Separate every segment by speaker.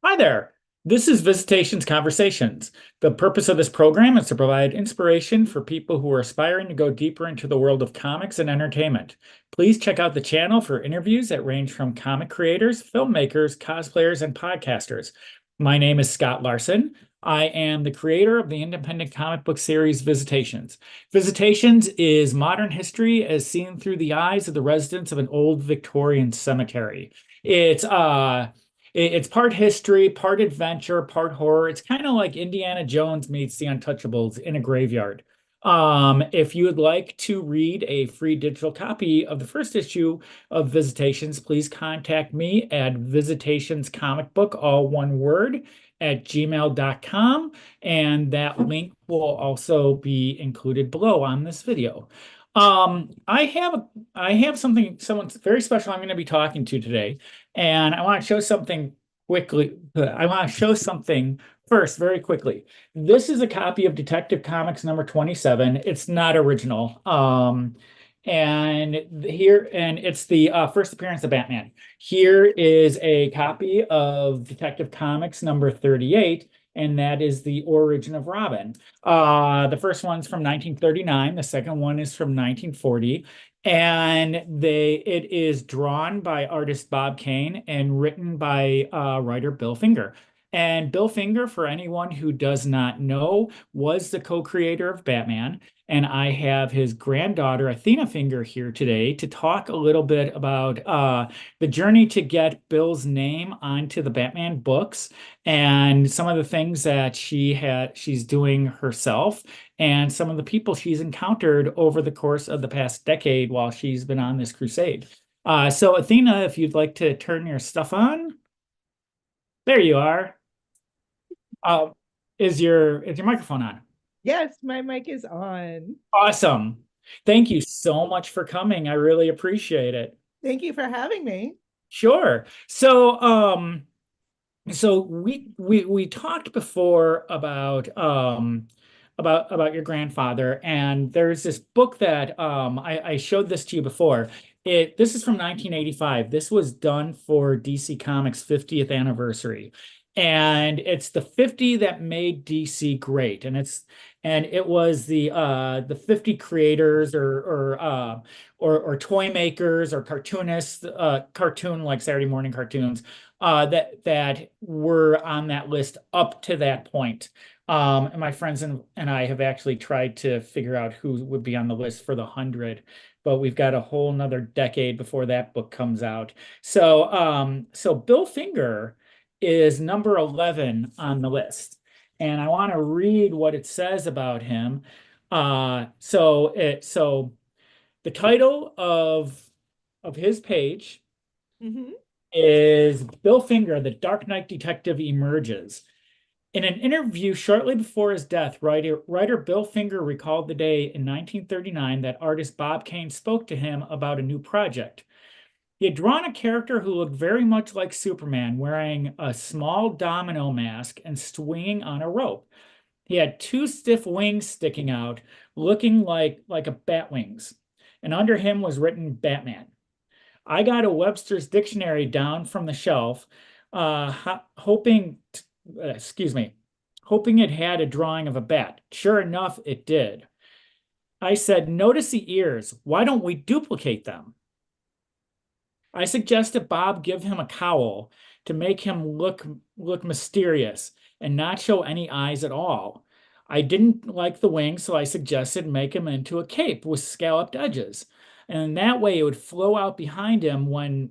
Speaker 1: Hi there. This is Visitations Conversations. The purpose of this program is to provide inspiration for people who are aspiring to go deeper into the world of comics and entertainment. Please check out the channel for interviews that range from comic creators, filmmakers, cosplayers, and podcasters. My name is Scott Larson. I am the creator of the independent comic book series Visitations. Visitations is modern history as seen through the eyes of the residents of an old Victorian cemetery. It's it's part history, part adventure, part horror. It's kind of like Indiana Jones meets The Untouchables in a graveyard. If you would like to read a free digital copy of the first issue of Visitations, please contact me at visitationscomicbook, all one word, at gmail.com. And that link will also be included below on this video. I have someone very special I'm going to be talking to today. And I want to show something quickly. I want to show something first, very quickly. This is a copy of Detective Comics number 27. It's not original. And it's the first appearance of Batman. Here is a copy of Detective Comics number 38, and that is the origin of Robin. The first one's from 1939. The second one is from 1940. And it is drawn by artist Bob Kane and written by writer Bill Finger. And Bill Finger, for anyone who does not know, was the co-creator of Batman. And I have his granddaughter, Athena Finger, here today to talk a little bit about the journey to get Bill's name onto the Batman books and some of the things that she's doing herself and some of the people she's encountered over the course of the past decade while she's been on this crusade. So Athena, if you'd like to turn your stuff on, there you are. Uh, is your microphone on?
Speaker 2: Yes, my mic is on.
Speaker 1: Awesome. Thank you so much for coming. I really appreciate it.
Speaker 2: Thank you for having me.
Speaker 1: Sure. So we talked before about your grandfather, and there's this book that I showed this to you before. This is from 1985. This was done for DC Comics 50th anniversary. And it's the 50 that made DC great. And it was the 50 creators or toy makers or cartoonists, cartoon like Saturday morning cartoons that were on that list up to that point. And my friends and I have actually tried to figure out who would be on the list for the 100, but we've got a whole nother decade before that book comes out. So Bill Finger is number 11 on the list. And I want to read what it says about him. So the title of his page
Speaker 2: Hmm.
Speaker 1: is Bill Finger, the Dark Knight Detective Emerges. In an interview shortly before his death, writer Bill Finger recalled the day in 1939 that artist Bob Kane spoke to him about a new project. He had drawn a character who looked very much like Superman, wearing a small domino mask and swinging on a rope. He had two stiff wings sticking out, looking like a bat wings, and under him was written Batman. I got a Webster's dictionary down from the shelf, hoping, excuse me, hoping it had a drawing of a bat. Sure enough, it did. I said, notice the ears. Why don't we duplicate them? I suggested Bob give him a cowl to make him look mysterious and not show any eyes at all. I didn't like the wings, so I suggested make him into a cape with scalloped edges. And that way it would flow out behind him when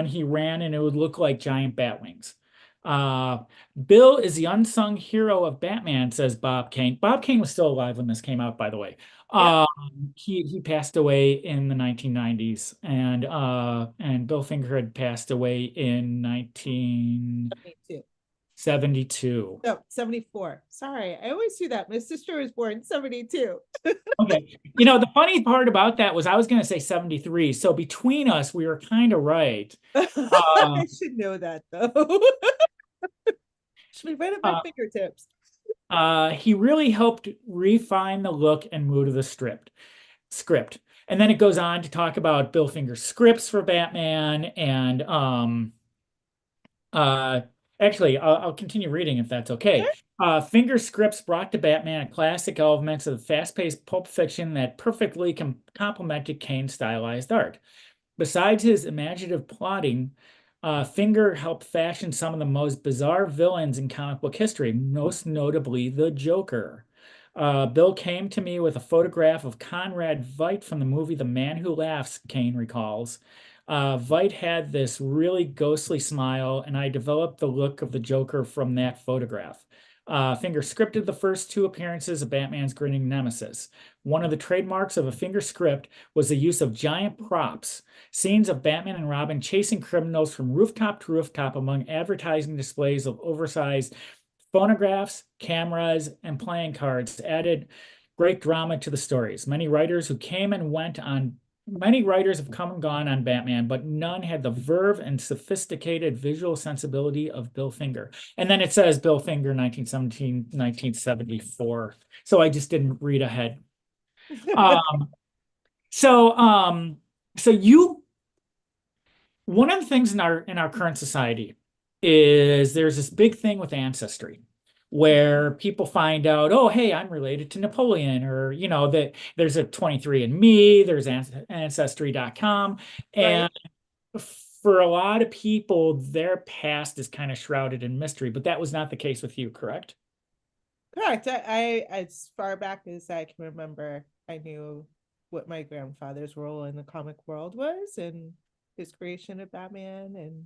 Speaker 1: he ran and it would look like giant bat wings. Uh, Bill is the unsung hero of Batman, says Bob Kane. Bob Kane was still alive when this came out, by the way.
Speaker 2: Yep.
Speaker 1: He passed away in the 1990s, and Bill Finger had passed away in
Speaker 2: 72.
Speaker 1: 1972.
Speaker 2: No, 74. Sorry, I always do that. My sister was born 72.
Speaker 1: Okay, the funny part about that was I was going to say 73, so between us, we were kind of right. Uh,
Speaker 2: I should know that though. Should be right at my
Speaker 1: uh,
Speaker 2: fingertips.
Speaker 1: he really helped refine the look and mood of the script. And then it goes on to talk about Bill Finger's scripts for Batman uh Actually, I'll continue reading if that's okay.
Speaker 2: Sure.
Speaker 1: Finger scripts brought to Batman a classic elements of fast-paced pulp fiction that perfectly complemented Kane's stylized art. Besides his imaginative plotting, Finger helped fashion some of the most bizarre villains in comic book history, most notably the Joker. Bill came to me with a photograph of Conrad Veidt from the movie The Man Who Laughs, Kane recalls. Veidt had this really ghostly smile, and I developed the look of the Joker from that photograph. Finger scripted the first two appearances of Batman's grinning nemesis. One of the trademarks of a Finger script was the use of giant props, scenes of Batman and Robin chasing criminals from rooftop to rooftop among advertising displays of oversized phonographs, cameras, and playing cards added great drama to the stories. Many writers have come and gone on Batman, but none had the verve and sophisticated visual sensibility of Bill Finger. And then it says Bill Finger, 1917, 1974. So I just didn't read ahead. Um, so um, so you one of the things in our current society is there's this big thing with ancestry where people find out, oh, hey, I'm related to Napoleon, or that there's a 23andMe, there's ancestry.com.
Speaker 2: Right.
Speaker 1: And for a lot of people, their past is kind of shrouded in mystery, but that was not the case with you, correct?
Speaker 2: Correct. As far back as I can remember, I knew what my grandfather's role in the comic world was and his creation of Batman and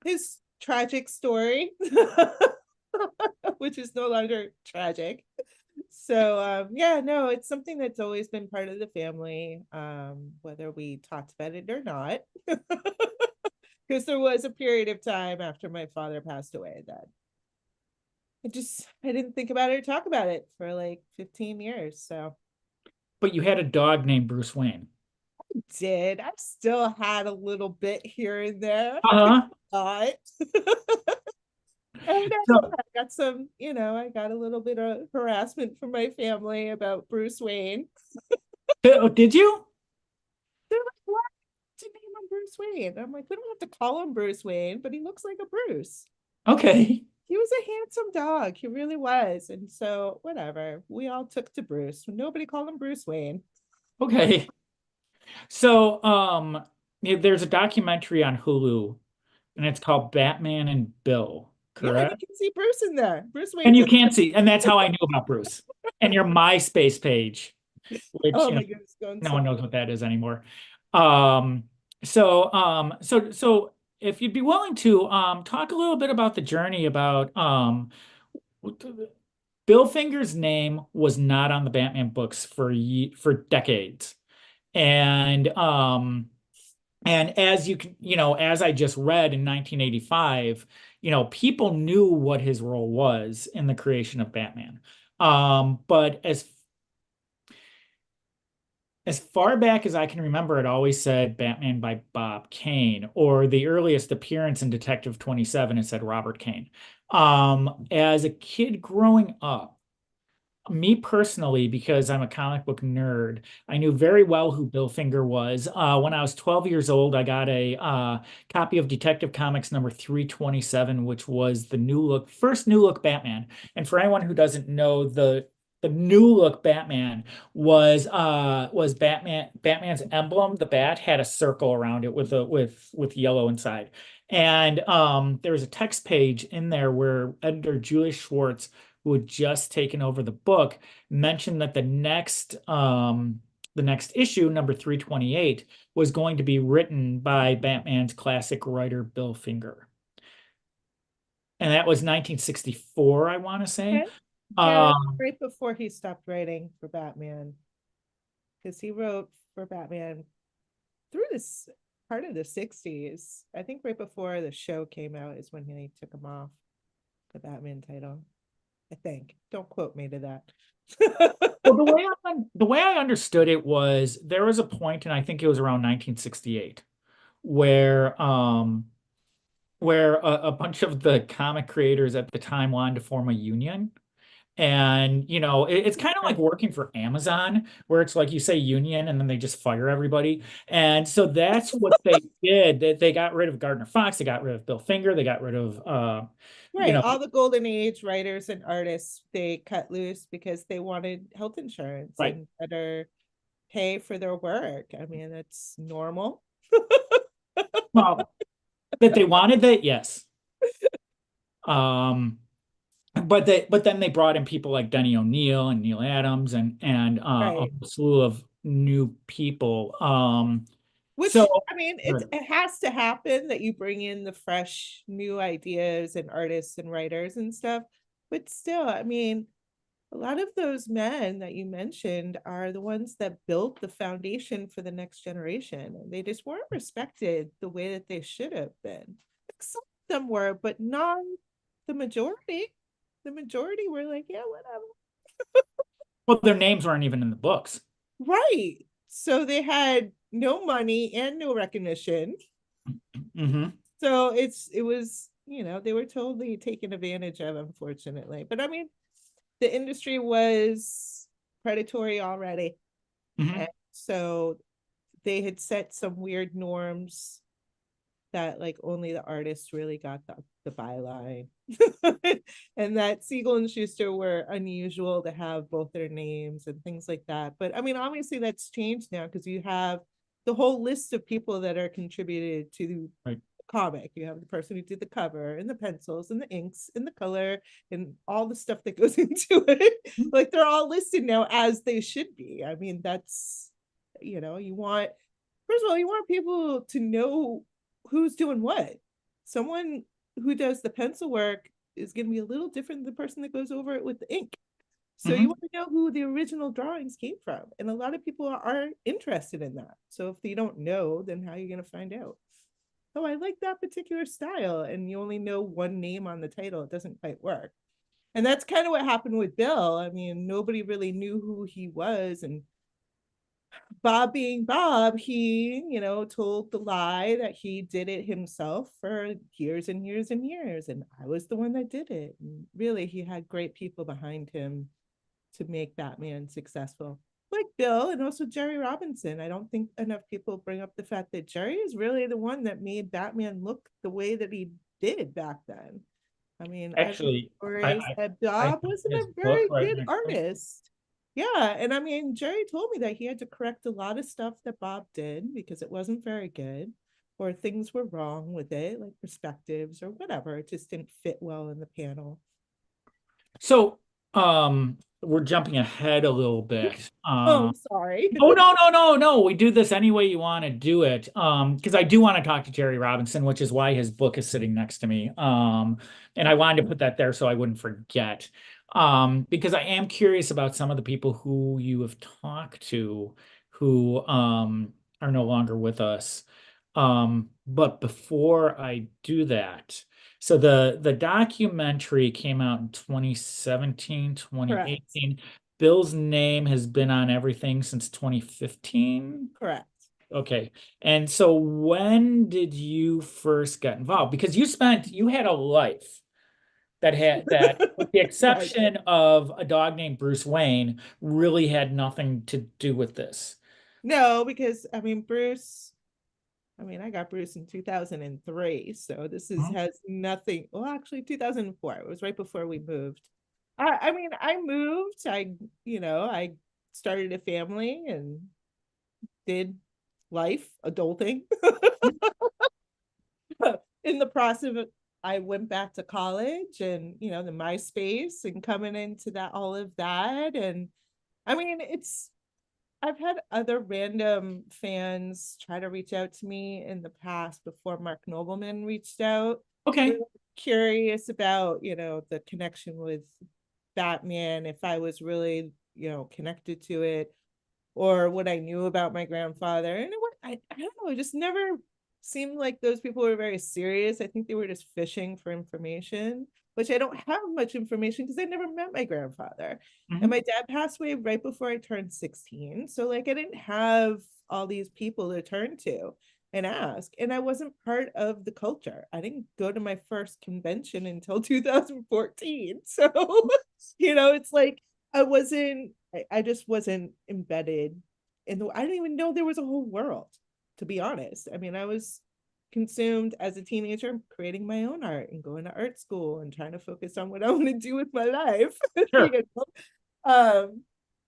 Speaker 2: his tragic story, which is no longer tragic. So yeah, no, it's something that's always been part of the family, whether we talked about it or not. Because there was a period of time after my father passed away that I didn't think about it or talk about it for like 15 years. So
Speaker 1: But you had a dog named Bruce Wayne.
Speaker 2: I still had a little bit here and there.
Speaker 1: Uh-huh.
Speaker 2: Thought. And
Speaker 1: So,
Speaker 2: I got some, I got a little bit of harassment from my family about Bruce Wayne.
Speaker 1: did you?
Speaker 2: They're like, "Why to name him Bruce Wayne?" I'm like, we don't have to call him Bruce Wayne, but he looks like a Bruce.
Speaker 1: Okay.
Speaker 2: He was a handsome dog. He really was. And so, whatever. We all took to Bruce. Nobody called him Bruce Wayne.
Speaker 1: Okay. So, there's a documentary on Hulu, and it's called Batman and Bill,
Speaker 2: Yeah, you
Speaker 1: correct?
Speaker 2: can see Bruce in there. Bruce
Speaker 1: And
Speaker 2: Wayne's
Speaker 1: you
Speaker 2: in
Speaker 1: can't see, and that's how I knew about Bruce. And your MySpace page,
Speaker 2: there.
Speaker 1: which
Speaker 2: Oh my goodness, going
Speaker 1: no
Speaker 2: so
Speaker 1: one knows what that is anymore. Um, so if you'd be willing to talk a little bit about the journey about Bill Finger's name was not on the Batman books for decades. And as you can, as I just read in 1985, people knew what his role was in the creation of Batman. But as far back as I can remember, it always said Batman by Bob Kane, or the earliest appearance in Detective 27, it said Robert Kane. As a kid growing up, me personally, because I'm a comic book nerd, I knew very well who Bill Finger was. When I was 12 years old, I got a copy of Detective Comics number 327, which was the first new look Batman. And for anyone who doesn't know, the new look Batman was Batman's emblem. The bat had a circle around it with yellow inside. And there was a text page in there where editor Julius Schwartz, who had just taken over the book, mentioned that the next issue, number 328, was going to be written by Batman's classic writer Bill Finger. And that was 1964, I want to say.
Speaker 2: Okay. Yeah,
Speaker 1: Um,
Speaker 2: right before he stopped writing for Batman. Because he wrote for Batman through this part of the 60s. I think right before the show came out is when he took him off the Batman title. I think. Don't quote me to that.
Speaker 1: well, the way I understood it was there was a point, and I think it was around 1968, where a bunch of the comic creators at the time wanted to form a union. And, it's kind of like working for Amazon, where it's like you say union and then they just fire everybody. And so that's what they did. They got rid of Gardner Fox, they got rid of Bill Finger, they got rid of, you
Speaker 2: Right.
Speaker 1: know,
Speaker 2: All the golden age writers and artists, they cut loose because they wanted health insurance
Speaker 1: right.
Speaker 2: and better pay for their work. I mean, that's normal.
Speaker 1: Well, that they wanted that, yes. Um, but then they brought in people like Denny O'Neil and Neil Adams and a
Speaker 2: Right.
Speaker 1: slew of new people. So
Speaker 2: Which, I mean, it has to happen that you bring in the fresh new ideas and artists and writers and stuff. But still, I mean, a lot of those men that you mentioned are the ones that built the foundation for the next generation. And they just weren't respected the way that they should have been. Some of them were, but not the majority. The majority were like, yeah, whatever.
Speaker 1: well, their names weren't even in the books.
Speaker 2: Right. So they had no money and no recognition.
Speaker 1: Hmm.
Speaker 2: So it was, they were totally taken advantage of, unfortunately. But I mean, the industry was predatory already.
Speaker 1: Hmm.
Speaker 2: And so they had set some weird norms that like only the artists really got the byline. And that Siegel and Schuster were unusual to have both their names and things like that. But I mean, obviously that's changed now because you have the whole list of people that are contributed to the
Speaker 1: Right.
Speaker 2: comic. You have the person who did the cover and the pencils and the inks and the color and all the stuff that goes into it. Like they're all listed now as they should be. I mean, that's, you want, first of all, you want people to know who's doing what. Someone who does the pencil work is going to be a little different than the person that goes over it with the ink. So you
Speaker 1: Hmm.
Speaker 2: want to know who the original drawings came from. And a lot of people are interested in that. So if you don't know, then how are you going to find out? Oh, I like that particular style. And you only know one name on the title. It doesn't quite work. And that's kind of what happened with Bill. I mean, nobody really knew who he was. And Bob being Bob, he, told the lie that he did it himself for years and years and years. And I was the one that did it. And really, he had great people behind him to make Batman successful, like Bill and also Jerry Robinson. I don't think enough people bring up the fact that Jerry is really the one that made Batman look the way that he did back then. I mean, I've heard
Speaker 1: Actually,
Speaker 2: stories
Speaker 1: I
Speaker 2: that
Speaker 1: I
Speaker 2: Bob
Speaker 1: have
Speaker 2: wasn't
Speaker 1: his
Speaker 2: a
Speaker 1: book
Speaker 2: very
Speaker 1: right
Speaker 2: good
Speaker 1: next to me.
Speaker 2: artist. Yeah, and I mean, Jerry told me that he had to correct a lot of stuff that Bob did because it wasn't very good, or things were wrong with it, like perspectives or whatever. It just didn't fit well in the panel.
Speaker 1: So, we're jumping ahead a little bit.
Speaker 2: Oh, I'm sorry.
Speaker 1: Oh, no, no, no, no. We do this any way you want to do it. Because I do want to talk to Jerry Robinson, which is why his book is sitting next to me. And I wanted to put that there so I wouldn't forget. Because I am curious about some of the people who you have talked to who are no longer with us. But before I do that, so the documentary came out in 2017,
Speaker 2: Correct.
Speaker 1: 2018. Bill's name has been on everything since 2015.
Speaker 2: Correct.
Speaker 1: Okay. And so when did you first get involved? Because you had a life that, with the
Speaker 2: Right.
Speaker 1: exception of a dog named Bruce Wayne, really had nothing to do with this.
Speaker 2: No, because I mean, I got Bruce in 2003. So this is
Speaker 1: Mhm.
Speaker 2: has nothing. Well, actually, 2004. It was right before we moved. I mean, I moved. I started a family and did life, adulting. In the process of it, I went back to college and, the MySpace and coming into that, all of that. And I mean, I've had other random fans try to reach out to me in the past before Mark Nobleman reached out.
Speaker 1: Okay.
Speaker 2: Really curious about, the connection with Batman, if I was really, connected to it, or what I knew about my grandfather. And I don't know, it just never seemed like those people were very serious. I think they were just fishing for information, which I don't have much information because I never met my grandfather. And
Speaker 1: Mhm.
Speaker 2: my dad passed away right before I turned 16. So like I didn't have all these people to turn to. and ask. And I wasn't part of the culture. I didn't go to my first convention until 2014. So, it's like I just wasn't embedded in I didn't even know there was a whole world, to be honest. I mean, I was consumed as a teenager creating my own art and going to art school and trying to focus on what I want to do with my life.
Speaker 1: Sure.
Speaker 2: Um,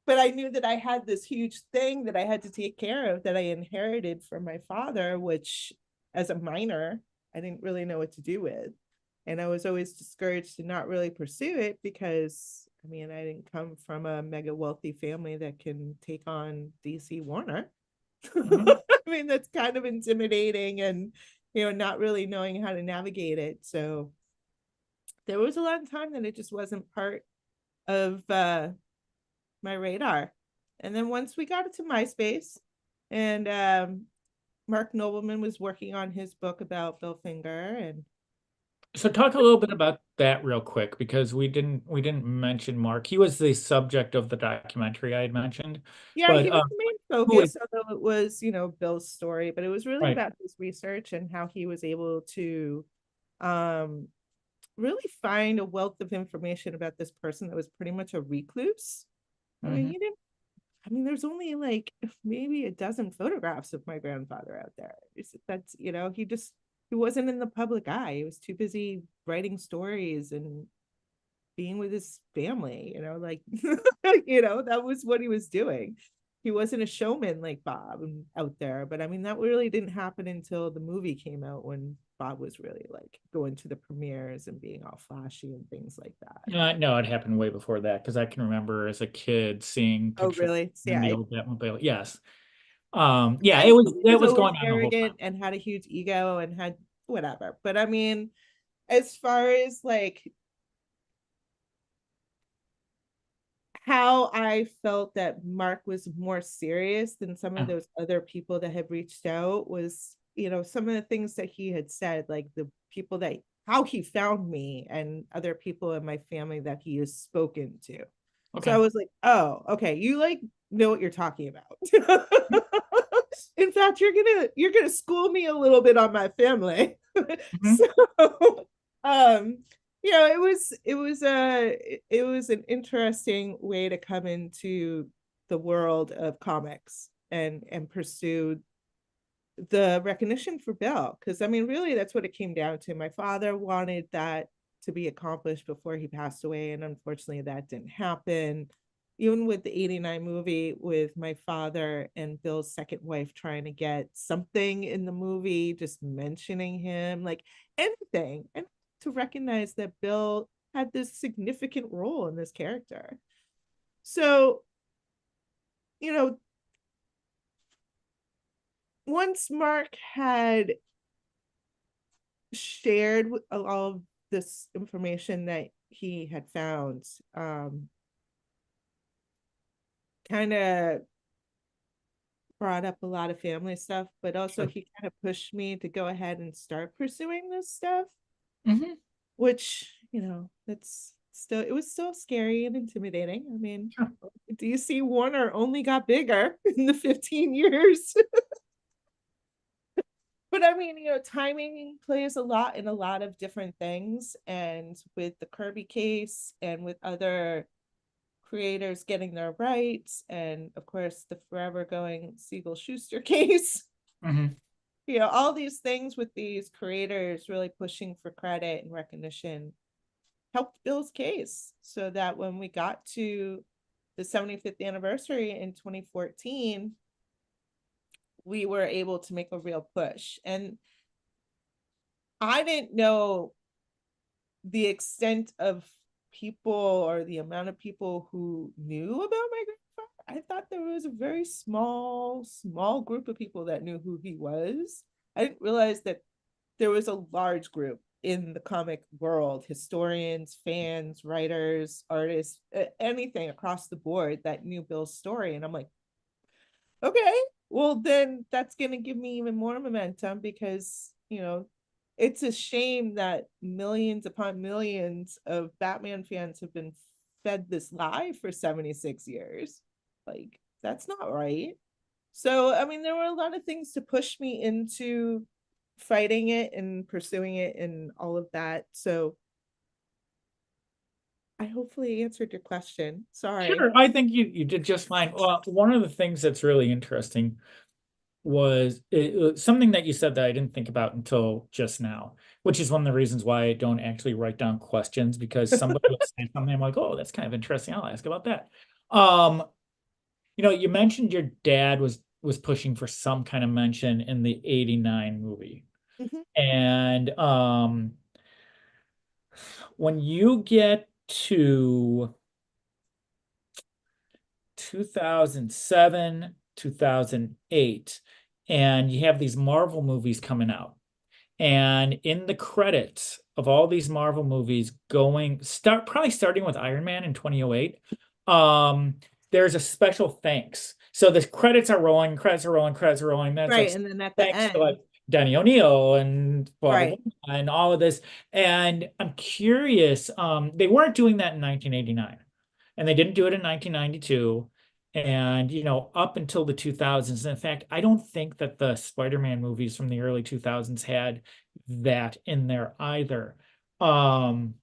Speaker 2: but I knew that I had this huge thing that I had to take care of that I inherited from my father, which as a minor, I didn't really know what to do with. And I was always discouraged to not really pursue it because, I mean, I didn't come from a mega wealthy family that can take on DC Warner.
Speaker 1: Mhm.
Speaker 2: I mean, that's kind of intimidating and, not really knowing how to navigate it. So there was a lot of time that it just wasn't part of my radar. And then once we got it to MySpace and Mark Nobleman was working on his book about Bill Finger and
Speaker 1: So talk a little bit about that real quick because we didn't mention Mark. He was the subject of the documentary I had mentioned,
Speaker 2: yeah,
Speaker 1: but
Speaker 2: he was the main
Speaker 1: who is
Speaker 2: focus, although it was, Bill's story, but it was really
Speaker 1: right?
Speaker 2: about his research and how he was able to um really find a wealth of information about this person that was pretty much a recluse. I mean,
Speaker 1: Hmm.
Speaker 2: he didn't there's only like maybe a dozen photographs of my grandfather out there. That's, he wasn't in the public eye. He was too busy writing stories and being with his family, like, that was what he was doing. He wasn't a showman like Bob out there. But I mean, that really didn't happen until the movie came out when Bob was really like going to the premieres and being all flashy and things like that.
Speaker 1: No, it happened way before that because I can remember as a kid seeing
Speaker 2: Oh,
Speaker 1: pictures
Speaker 2: really? See,
Speaker 1: in the
Speaker 2: I
Speaker 1: old Batmobile. Yes. Yeah,
Speaker 2: and
Speaker 1: it
Speaker 2: he was
Speaker 1: was
Speaker 2: always
Speaker 1: going on the whole
Speaker 2: arrogant
Speaker 1: time.
Speaker 2: and had a huge ego and had whatever. But I mean, as far as like how I felt that Mark was more serious than some of
Speaker 1: Yeah.
Speaker 2: those other people that had reached out was, some of the things that he had said, like the people that how he found me and other people in my family that he has spoken to. So I
Speaker 1: Okay.
Speaker 2: was like, oh, okay, you like know what you're talking about. In fact, you're gonna school me a little bit on my family.
Speaker 1: Mhm.
Speaker 2: So um it was an interesting way to come into the world of comics and pursue the recognition for Bill, because I mean really that's what it came down to. My father wanted that to be accomplished before he passed away, and unfortunately that didn't happen. Even with the 89 movie, with my father and Bill's second wife trying to get something in the movie, just mentioning him, like anything, and to recognize that Bill had this significant role in this character. So, you know, once Mark had shared all of this information that he had found, kind of brought up a lot of family stuff, but also
Speaker 1: Sure.
Speaker 2: he kind of pushed me to go ahead and start pursuing this stuff,
Speaker 1: Hmm.
Speaker 2: which, it was still scary and intimidating. I mean,
Speaker 1: Sure.
Speaker 2: DC Warner only got bigger in the 15 years. But I mean, timing plays a lot in a lot of different things. And with the Kirby case and with other creators getting their rights, and of course, the forever going Siegel Schuster case,
Speaker 1: Hmm.
Speaker 2: all these things with these creators really pushing for credit and recognition helped Bill's case, so that when we got to the 75th anniversary in 2014, we were able to make a real push. And I didn't know the extent of people or the amount of people who knew about my grandfather. I thought there was a very small group of people that knew who he was. I didn't realize that there was a large group in the comic world, historians, fans, writers, artists, anything across the board that knew Bill's story. And I'm like, okay, well, then that's going to give me even more momentum because, it's a shame that millions upon millions of Batman fans have been fed this lie for 76 years. Like, that's not right. So, I mean, there were a lot of things to push me into fighting it and pursuing it and all of that. So, I hopefully answered your question. Sorry.
Speaker 1: Sure, I think you did just fine. Well, one of the things that's really interesting was something that you said that I didn't think about until just now, which is one of the reasons why I don't actually write down questions, because somebody will say something, I'm like, oh, that's kind of interesting. I'll ask about that. Um, you mentioned your dad was pushing for some kind of mention in the '89 movie.
Speaker 2: Mhm.
Speaker 1: And when you get to 2007, 2008, and you have these Marvel movies coming out. And in the credits of all these Marvel movies probably starting with Iron Man in 2008, um, there's a special thanks. So the credits are rolling, credits are rolling, credits are rolling. Then it's like
Speaker 2: Right. And then at the
Speaker 1: thanks to like
Speaker 2: end,
Speaker 1: Danny O'Neill and blah blah
Speaker 2: right.
Speaker 1: blah and all of this. And I'm curious, they weren't doing that in 1989, and they didn't do it in 1992. And up until the 2000s, in fact, I don't think that the Spider-Man movies from the early 2000s had that in there either. Um,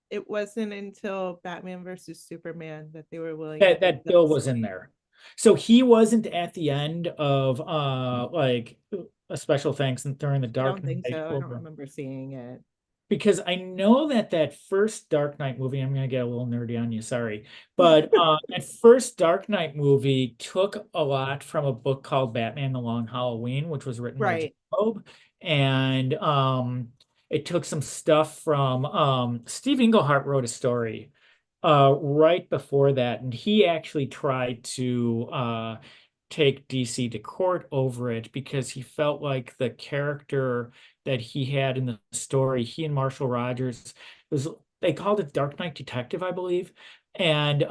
Speaker 2: It wasn't until Batman versus Superman that they were willing to
Speaker 1: that
Speaker 2: give
Speaker 1: that Bill
Speaker 2: those
Speaker 1: was in
Speaker 2: things.
Speaker 1: there. So he wasn't at the end of like a special thanks during the
Speaker 2: I
Speaker 1: Dark
Speaker 2: don't think
Speaker 1: Knight
Speaker 2: so. I don't
Speaker 1: over.
Speaker 2: remember seeing it.
Speaker 1: Because I know that first Dark Knight movie, I'm gonna get a little nerdy on you, sorry, but that first Dark Knight movie took a lot from a book called Batman: The Long Halloween, which was written by Jeff
Speaker 2: Right.
Speaker 1: Loeb, and it took some stuff from Steve Englehart wrote a story right before that, and he actually tried to take DC to court over it because he felt like the character that he had in the story, he and Marshall Rogers, was they called it Dark Knight Detective, I believe. And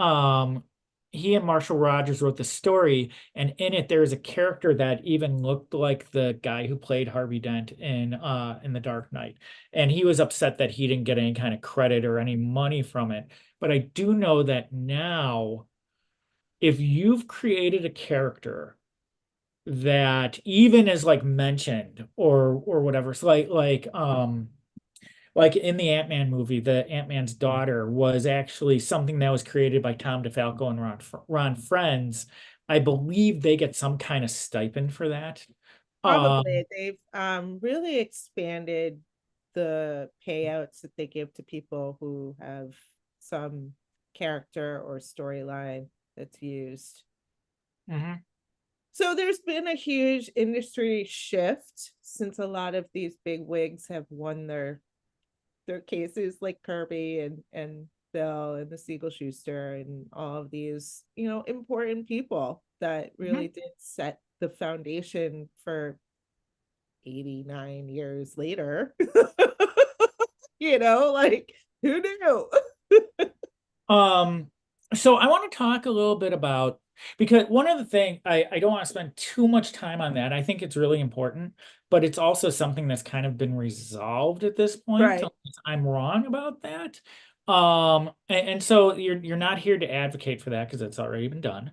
Speaker 1: he and Marshall Rogers wrote the story, and in it there is a character that even looked like the guy who played Harvey Dent in The Dark Knight. And he was upset that he didn't get any kind of credit or any money from it. But I do know that now, if you've created a character that even is like mentioned or whatever, so like in the Ant-Man movie, the Ant-Man's daughter was actually something that was created by Tom DeFalco and Ron Friends. I believe they get some kind of stipend for that.
Speaker 2: Probably.
Speaker 1: Um,
Speaker 2: They've really expanded the payouts that they give to people who have some character or storyline that's used.
Speaker 1: mhm.
Speaker 2: So there's been a huge industry shift since a lot of these big wigs have won their cases, like Kirby and Bill and the Siegel Schuster and all of these, important people that really
Speaker 1: Mhm.
Speaker 2: did set the foundation for 89 years later. Like, who knew?
Speaker 1: Um, so I want to talk a little bit about, because one of the things I don't want to spend too much time on that. I think it's really important, but it's also something that's kind of been resolved at this point,
Speaker 2: Right.
Speaker 1: unless I'm wrong about that. And so you're not here to advocate for that because it's already been done.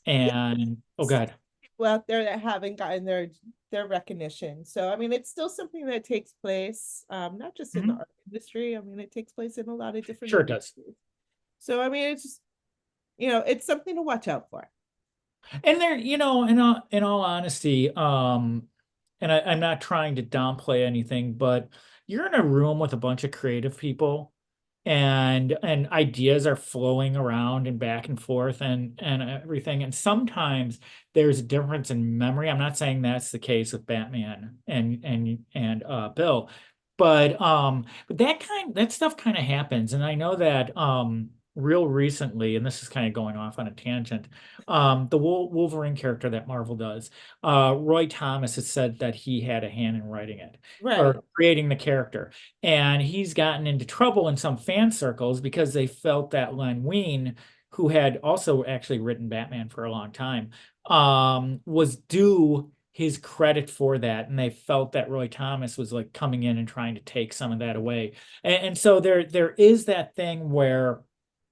Speaker 1: And oh God.
Speaker 2: People out there that haven't gotten their recognition. So I mean, it's still something that takes place, not just in the
Speaker 1: Mhm.
Speaker 2: art industry. I mean, it takes place in a lot of different
Speaker 1: Sure it does.
Speaker 2: industries. So I mean, it's just, it's something to watch out for.
Speaker 1: And there, in all honesty, and I'm not trying to downplay anything, but you're in a room with a bunch of creative people, and ideas are flowing around and back and forth and everything. And sometimes there's a difference in memory. I'm not saying that's the case with Batman and Bill, but that stuff kind of happens. And I know that real recently, and this is kind of going off on a tangent, the Wolverine character that Marvel does, Roy Thomas has said that he had a hand in writing it
Speaker 2: Right.
Speaker 1: or creating the character. And he's gotten into trouble in some fan circles because they felt that Len Wein, who had also actually written Batman for a long time, was due his credit for that. And they felt that Roy Thomas was like coming in and trying to take some of that away. And so there is that thing where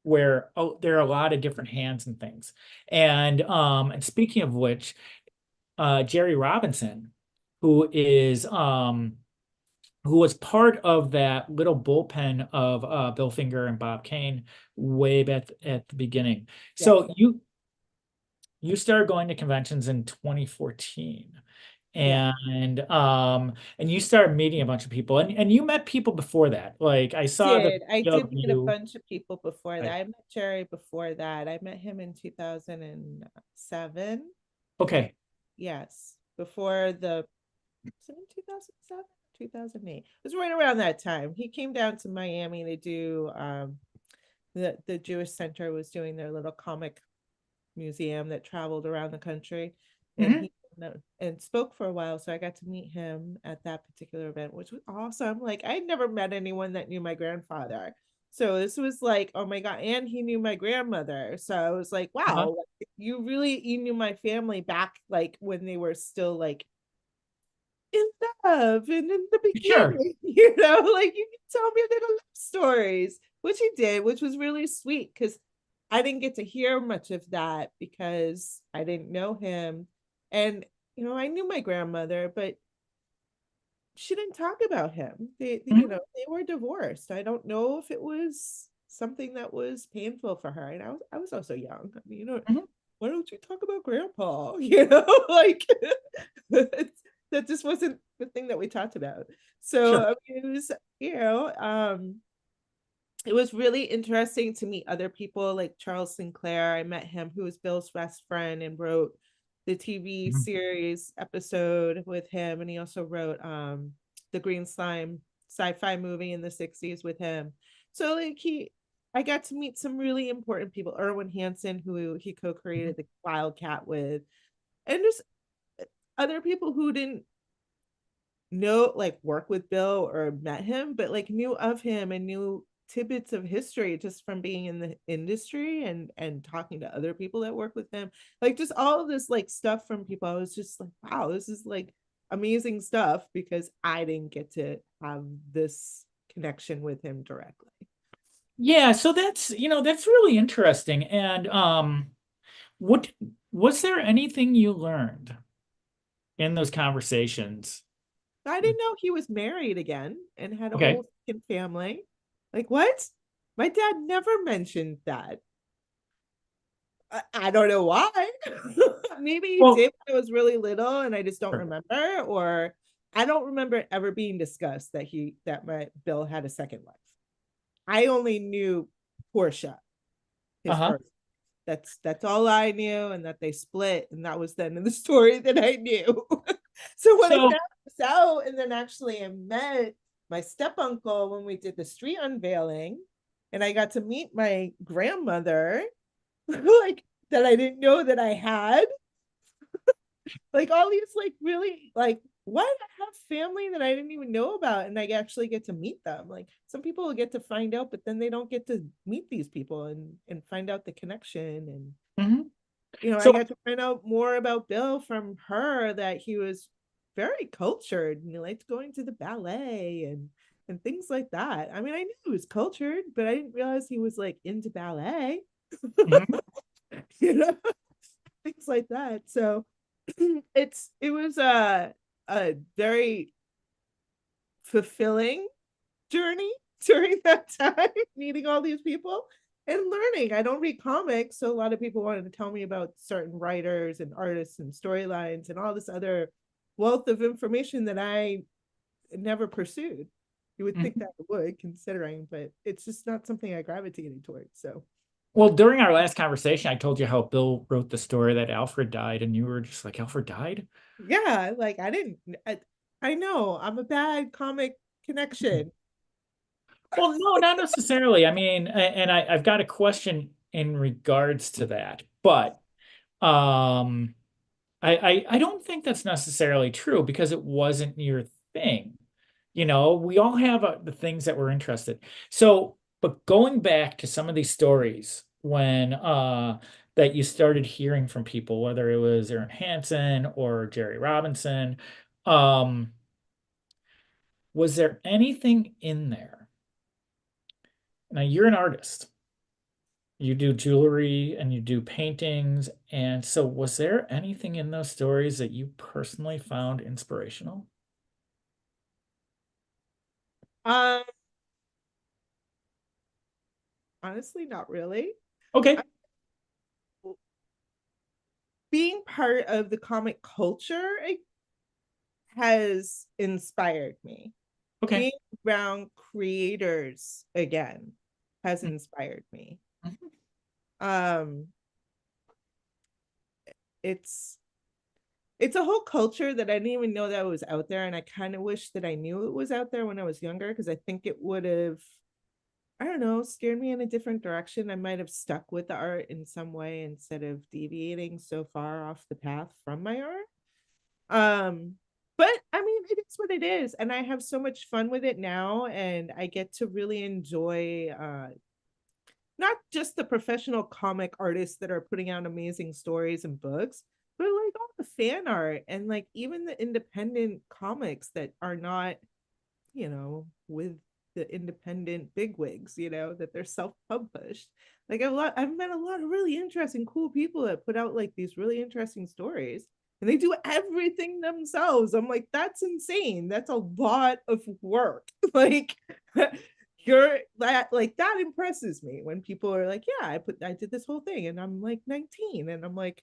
Speaker 1: there are a lot of different hands and things. And speaking of which, Jerry Robinson, who is who was part of that little bullpen of Bill Finger and Bob Kane way back at the beginning.
Speaker 2: Yes.
Speaker 1: So you started going to conventions in 2014,
Speaker 2: Yeah.
Speaker 1: and you started meeting a bunch of people, and you met people before that. Like I saw the
Speaker 2: I
Speaker 1: video of
Speaker 2: did meet a
Speaker 1: you.
Speaker 2: bunch of people before that.
Speaker 1: Right.
Speaker 2: I met Jerry before that. I met him in 2007.
Speaker 1: Okay.
Speaker 2: Yes. Before the, was it in 2007? 2008. It was right around that time. He came down to Miami to do the Jewish Center was doing their little comic museum that traveled around the country, and
Speaker 1: Mhm.
Speaker 2: he and spoke for a while, so I got to meet him at that particular event, which was awesome. Like I'd never met anyone that knew my grandfather, so this was like, oh my god. And he knew my grandmother, so I was like,
Speaker 1: Uh-huh.
Speaker 2: wow, like, you knew my family back like when they were still like in love and in the
Speaker 1: Sure.
Speaker 2: beginning, like you can tell me little love stories, which he did, which was really sweet because I didn't get to hear much of that because I didn't know him. And, I knew my grandmother, but she didn't talk about him.
Speaker 1: Mhm.
Speaker 2: They were divorced. I don't know if it was something that was painful for her. And I was also young. I mean,
Speaker 1: Mhm.
Speaker 2: why don't you talk about grandpa? Like that just wasn't the thing that we talked about. So
Speaker 1: Sure.
Speaker 2: I mean, it was, it was really interesting to meet other people like Charles Sinclair. I met him, who was Bill's best friend and wrote the TV
Speaker 1: Mhm.
Speaker 2: series episode with him. And he also wrote the Green Slime sci-fi movie in the 60s with him. So like I got to meet some really important people. Erwin Hansen, who he co-created the Wildcat with, and just other people who didn't know like work with Bill or met him, but like knew of him and knew tidbits of history just from being in the industry and talking to other people that work with him. Like just all of this like stuff from people. I was just like, wow, this is like amazing stuff because I didn't get to have this connection with him directly.
Speaker 1: Yeah, so that's really interesting. And what was there anything you learned in those conversations?
Speaker 2: I didn't know he was married again and had a
Speaker 1: Okay.
Speaker 2: whole second family. Like what? My dad never mentioned that. I don't know why. Maybe he
Speaker 1: Well,
Speaker 2: did when I was really little and I just don't remember, or I don't remember it ever being discussed that my Bill had a second life. I only knew Portia, his
Speaker 1: uh-huh.
Speaker 2: first. That's all I knew, and that they split, and that was the end of the story that I knew. So when I
Speaker 1: So,
Speaker 2: found this out, and then actually I met my step uncle when we did the street unveiling, and I got to meet my grandmother, like that I didn't know that I had, like all these like really like what, I have family that I didn't even know about, and I actually get to meet them. Like some people will get to find out, but then they don't get to meet these people and find out the connection. And
Speaker 1: mhm.
Speaker 2: I
Speaker 1: So
Speaker 2: got to find out more about Bill from her, that he was very cultured and he liked going to the ballet and things like that. I mean, I knew he was cultured, but I didn't realize he was like into ballet.
Speaker 1: mhm.
Speaker 2: you know Things like that. So it was a very fulfilling journey during that time, meeting all these people and learning. I don't read comics, so a lot of people wanted to tell me about certain writers and artists and storylines and all this other wealth of information that I never pursued. You would think
Speaker 1: Mhm.
Speaker 2: that I would, considering, but it's just not something I gravitated towards. So
Speaker 1: Well, during our last conversation, I told you how Bill wrote the story that Alfred died, and you were just like, Alfred died?
Speaker 2: yeah, like I know I'm a bad comic connection.
Speaker 1: Well, no, not necessarily. I mean, and I've got a question in regards to that, but um, I don't think that's necessarily true because it wasn't your thing. We all have the things that we're interested. So, but going back to some of these stories when that you started hearing from people, whether it was Aaron Hansen or Jerry Robinson, um, was there anything in there? Now you're an artist. you do jewelry and you do paintings. And so was there anything in those stories that you personally found inspirational?
Speaker 2: Um, Honestly, not really.
Speaker 1: Okay.
Speaker 2: Being part of the comic culture has inspired me.
Speaker 1: Okay.
Speaker 2: Being around creators again has inspired me.
Speaker 1: Mhm.
Speaker 2: Um, it's it's a whole culture that I didn't even know that was out there, and I kind of wish that I knew it was out there when I was younger, because I think it would have, I don't know, steered me in a different direction. I might have stuck with the art in some way instead of deviating so far off the path from my art. Um, but I mean, it is what it is, and I have so much fun with it now, and I get to really enjoy not just the professional comic artists that are putting out amazing stories and books, but like all the fan art and like even the independent comics that are not, with the independent bigwigs, that they're self-published. Like I've met a lot of really interesting, cool people that put out like these really interesting stories, and they do everything themselves. I'm like, that's insane. That's a lot of work. Like you're that, like, that impresses me when people are like, yeah, I did this whole thing and I'm like 19, and I'm like,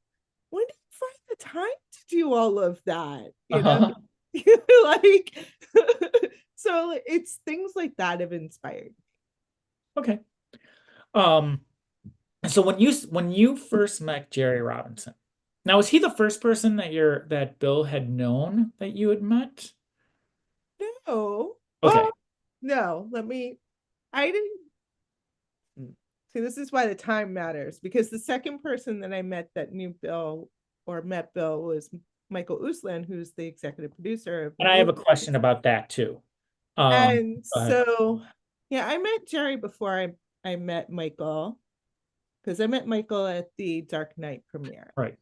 Speaker 2: when did you find the time to do all of that?
Speaker 1: Uh-huh.
Speaker 2: Like so it's things like that have inspired.
Speaker 1: Okay. Um, so when you first met Jerry Robinson, now was he the first person that Bill had known that you had met?
Speaker 2: No.
Speaker 1: Okay.
Speaker 2: No, I didn't see, this is why the time matters, because the second person that I met that knew Bill or met Bill was Michael Uslan, who's the executive producer of the
Speaker 1: And I have
Speaker 2: movie.
Speaker 1: a question about that too.
Speaker 2: And
Speaker 1: Go ahead.
Speaker 2: so, yeah, I met Jerry before I met Michael, because I met Michael at the Dark Knight premiere.
Speaker 1: Right.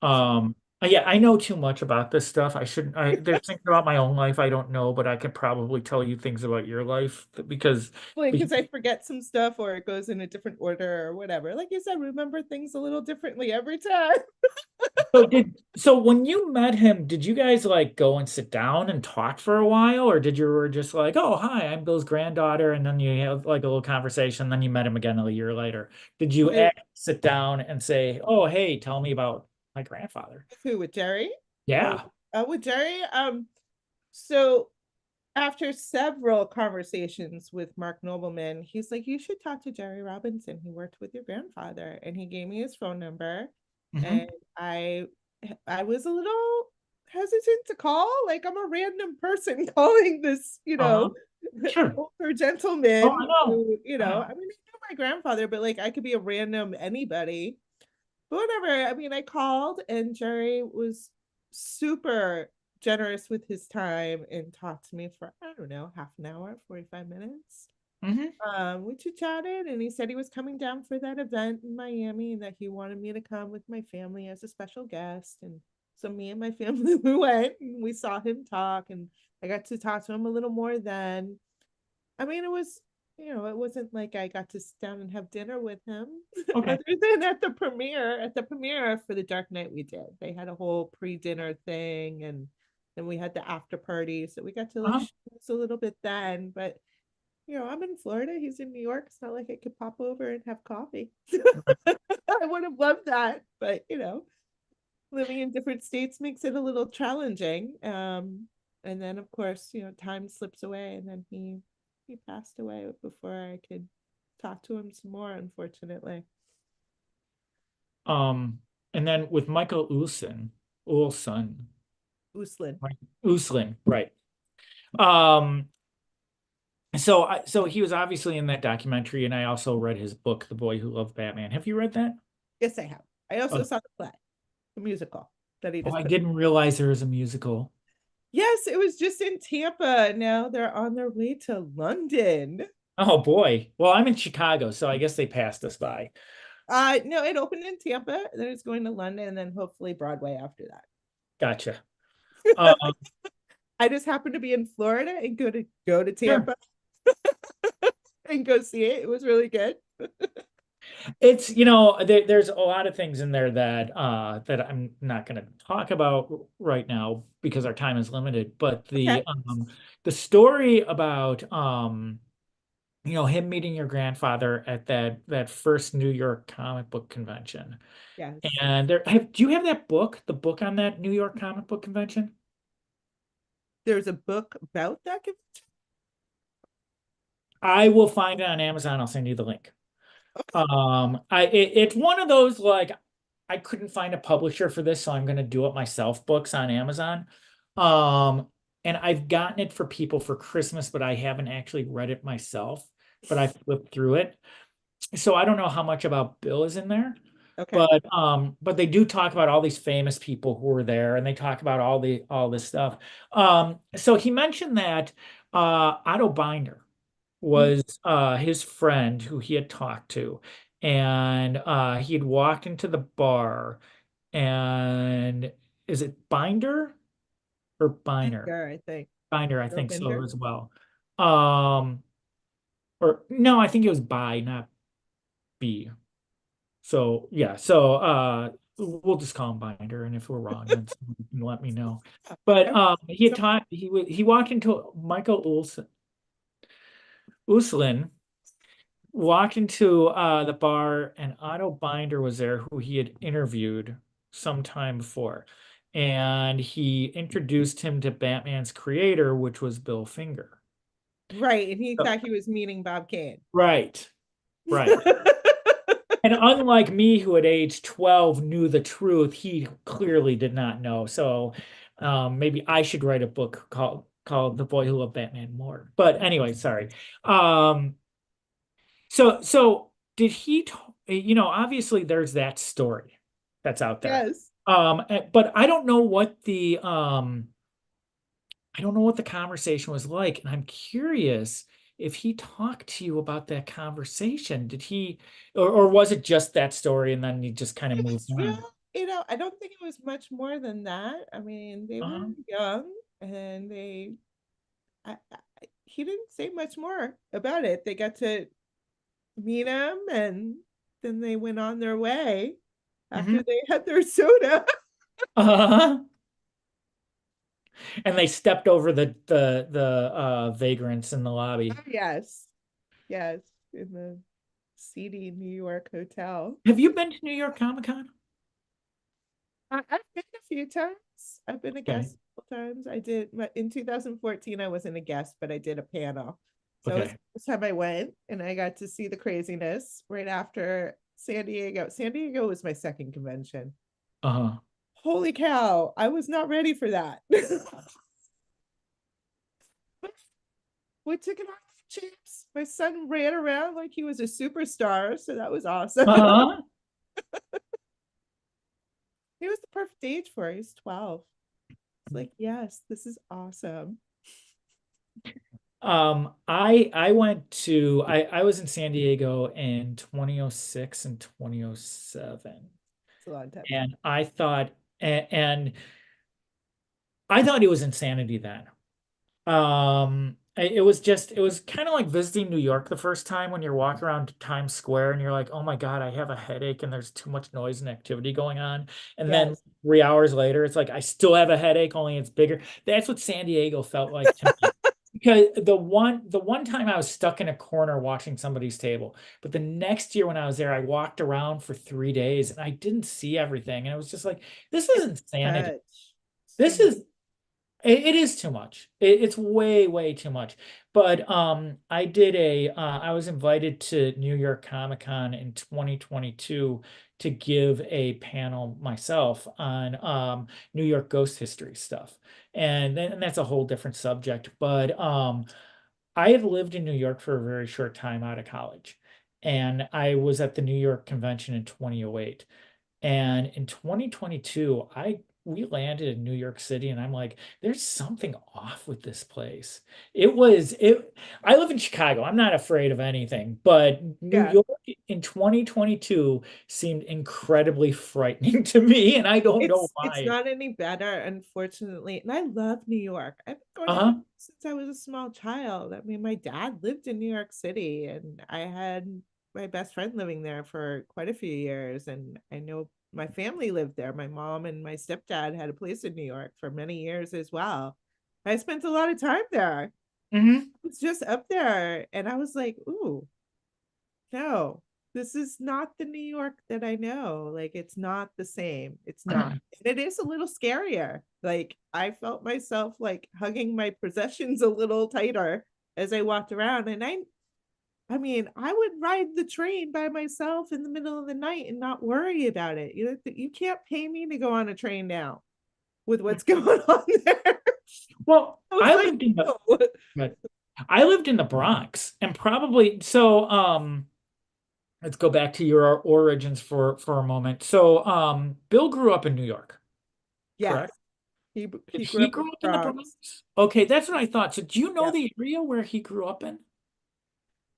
Speaker 2: So,
Speaker 1: Yeah, I know too much about this stuff. I shouldn't. There's things about my own life I don't know, but I could probably tell you things about your life
Speaker 2: because
Speaker 1: because
Speaker 2: I forget some stuff or it goes in a different order or whatever. Like you said, remember things a little differently every time.
Speaker 1: so when you met him, did you guys like go and sit down and talk for a while, or did you were just like, oh hi, I'm Bill's granddaughter, and then you have like a little conversation, then you met him again a year later? Did you
Speaker 2: With
Speaker 1: sit down and say, oh hey, tell me about my grandfather?
Speaker 2: who? With Jerry? Oh,
Speaker 1: Yeah.
Speaker 2: with Jerry. So after several conversations with Mark Nobleman, he's like, you should talk to Jerry Robinson. He worked with your grandfather, and he gave me his phone number.
Speaker 1: Hmm.
Speaker 2: And I was a little hesitant to call. Like, I'm a random person calling this,
Speaker 1: Uh-huh. Sure.
Speaker 2: older
Speaker 1: Oh,
Speaker 2: gentleman
Speaker 1: I know.
Speaker 2: who,
Speaker 1: I know.
Speaker 2: I mean, I knew my grandfather, but like I could be a random anybody. But whatever. I mean, I called, and Jerry was super generous with his time and talked to me for, I don't know, half an hour, 45 minutes.
Speaker 1: Hmm.
Speaker 2: We chit chatted, and he said he was coming down for that event in Miami and that he wanted me to come with my family as a special guest. And so me and my family, we went and we saw him talk, and I got to talk to him a little more then. I mean, it was, it wasn't like I got to sit down and have dinner with him,
Speaker 1: Okay.
Speaker 2: other than at the premiere. At the premiere for the Dark Knight, we did. They had a whole pre-dinner thing, and then we had the after party, so we got to like
Speaker 1: Uh-huh.
Speaker 2: schmooze a little bit then. But I'm in Florida. He's in New York. It's not like I could pop over and have coffee. I would have loved that, but living in different states makes it a little challenging. And then of course, time slips away, and then he passed away before I could talk to him some more, unfortunately.
Speaker 1: Um, and then with Michael Ulson,
Speaker 2: Uslan.
Speaker 1: right? Uslin, right. Um, so he was obviously in that documentary, and I also read his book, The Boy Who Loved Batman. Have you read that?
Speaker 2: Yes, I have. I also
Speaker 1: Oh,
Speaker 2: saw the play, the musical that he
Speaker 1: oh,
Speaker 2: just
Speaker 1: I
Speaker 2: put.
Speaker 1: didn't realize there was a musical.
Speaker 2: Yes, it was just in Tampa. Now they're on their way to London.
Speaker 1: Oh boy. Well, I'm in Chicago, so I guess they passed us by.
Speaker 2: No, it opened in Tampa, then it's going to London, and then hopefully Broadway after
Speaker 1: Gotcha.
Speaker 2: that.
Speaker 1: Um,
Speaker 2: I just happen to be in Florida and go to
Speaker 1: sure.
Speaker 2: Tampa. and go see it. It was really good.
Speaker 1: It's, there's a lot of things in there that I'm not going to talk about right now because our time is limited. But
Speaker 2: Okay.
Speaker 1: the story about him meeting your grandfather at that first New York comic book convention.
Speaker 2: Yes.
Speaker 1: And do you have that book, the book on that New York comic book convention?
Speaker 2: There's a book about that.
Speaker 1: I will find it on Amazon. I'll send you the link. It's one of those, like, I couldn't find a publisher for this, so I'm gonna do it myself books on Amazon. Um, and I've gotten it for people for Christmas, but I haven't actually read it myself, but I flipped through it. So I don't know how much about Bill is in there,
Speaker 2: Okay.
Speaker 1: but they do talk about all these famous people who were there, and they talk about all this stuff. So he mentioned that Otto Binder
Speaker 2: Mhm.
Speaker 1: was his friend who he had talked to, and he had walked into the bar, and is it Binder or Biner?
Speaker 2: Finger, I think.
Speaker 1: Binder, I
Speaker 2: Bill
Speaker 1: think so
Speaker 2: Finger.
Speaker 1: as well. Um, or no, I think it was By, not B. So yeah, so we'll just call him Binder, and if we're wrong, then someone can let me know. But
Speaker 2: Okay.
Speaker 1: he had taught he walked into Michael Uslin walked into the bar, and Otto Binder was there, who he had interviewed some time before. And he introduced him to Batman's creator, which was Bill Finger.
Speaker 2: Right. And he
Speaker 1: So-
Speaker 2: thought he was meeting Bob Kane.
Speaker 1: right, right. And unlike me, who at age 12 knew the truth, he clearly did not know. So maybe I should write a book called The Boy Who Loved Batman More. But anyway, sorry. Um, so did obviously there's that story that's out there.
Speaker 2: Yes.
Speaker 1: But I don't know what the conversation was like, and I'm curious if he talked to you about that conversation. Did he, or was it just that story and then he just kind of
Speaker 2: It
Speaker 1: moved
Speaker 2: was
Speaker 1: on?
Speaker 2: real, I don't think it was much more than that. I mean, they were
Speaker 1: Uh-huh.
Speaker 2: young and he didn't say much more about it. They got to meet him and then they went on their way
Speaker 1: Hmm.
Speaker 2: after they had their soda.
Speaker 1: Uh-huh. And they stepped over the vagrants in the lobby.
Speaker 2: Yes. Yes. In the seedy New York hotel.
Speaker 1: Have you been to New York Comic Con?
Speaker 2: I've been a few times. I've been a
Speaker 1: Okay.
Speaker 2: guest a couple times. I did in 2014. I wasn't a guest, but I did a panel. So it's
Speaker 1: Okay.
Speaker 2: the first time I went, and I got to see the craziness right after San Diego. San Diego was my second convention.
Speaker 1: Uh-huh.
Speaker 2: Holy cow! I was not ready for that. We took it off the chips. My son ran around like he was a superstar, so that was awesome.
Speaker 1: Uh-huh.
Speaker 2: He was the perfect age for it. He's 12. It's like, yes, this is awesome.
Speaker 1: I was in San Diego in 2006 and 2007.
Speaker 2: It's a long time ago.
Speaker 1: And and I thought it was insanity then. It was kind of like visiting New York the first time when you're walking around Times Square and you're like, oh my God, I have a headache and there's too much noise and activity going on. And then
Speaker 2: Yes.
Speaker 1: 3 hours later, it's like, I still have a headache, only it's bigger. That's what San Diego felt like to me. Because the one time I was stuck in a corner watching somebody's table, but the next year when I was there, I walked around for 3 days and I didn't see everything. And it was just like, this is insanity.
Speaker 2: Much. It's too
Speaker 1: This
Speaker 2: much.
Speaker 1: is it is too much. It's way, way too much. But I was invited to New York Comic Con in 2022 to give a panel myself on New York ghost history stuff. And that's a whole different subject. But I had lived in New York for a very short time out of college. And I was at the New York convention in 2008. And in 2022, we landed in New York City, and I'm like, there's something off with this place. It. I live in Chicago. I'm not afraid of anything, but New
Speaker 2: Yeah.
Speaker 1: York in 2022 seemed incredibly frightening to me, and I don't know
Speaker 2: It's
Speaker 1: why.
Speaker 2: not any better, unfortunately. And I love New York. I've been going to New
Speaker 1: Uh-huh.
Speaker 2: York since I was a small child. I mean, my dad lived in New York City, and I had my best friend living there for quite a few years. And I know my family lived there. My mom and my stepdad had a place in New York for many years as well. I spent a lot of time there.
Speaker 1: Hmm.
Speaker 2: It's just up there. And I was like, ooh, no, this is not the New York that I know. Like, it's not the same. It's not. And it is a little scarier. Like, I felt myself like hugging my possessions a little tighter as I walked around. And I mean, I would ride the train by myself in the middle of the night and not worry about it. You can't pay me to go on a train now with what's going on there.
Speaker 1: Well,
Speaker 2: I was
Speaker 1: I
Speaker 2: like,
Speaker 1: lived in the
Speaker 2: no.
Speaker 1: but I lived in the Bronx, and probably so. Let's go back to your origins for a moment. So, Bill grew up in New York,
Speaker 2: Yes,
Speaker 1: correct? Did
Speaker 2: he grew
Speaker 1: he
Speaker 2: up in
Speaker 1: grow
Speaker 2: the
Speaker 1: up in the
Speaker 2: Bronx.
Speaker 1: Bronx? Okay, that's what I thought. So, do you know
Speaker 2: Yeah.
Speaker 1: the area where he grew up in?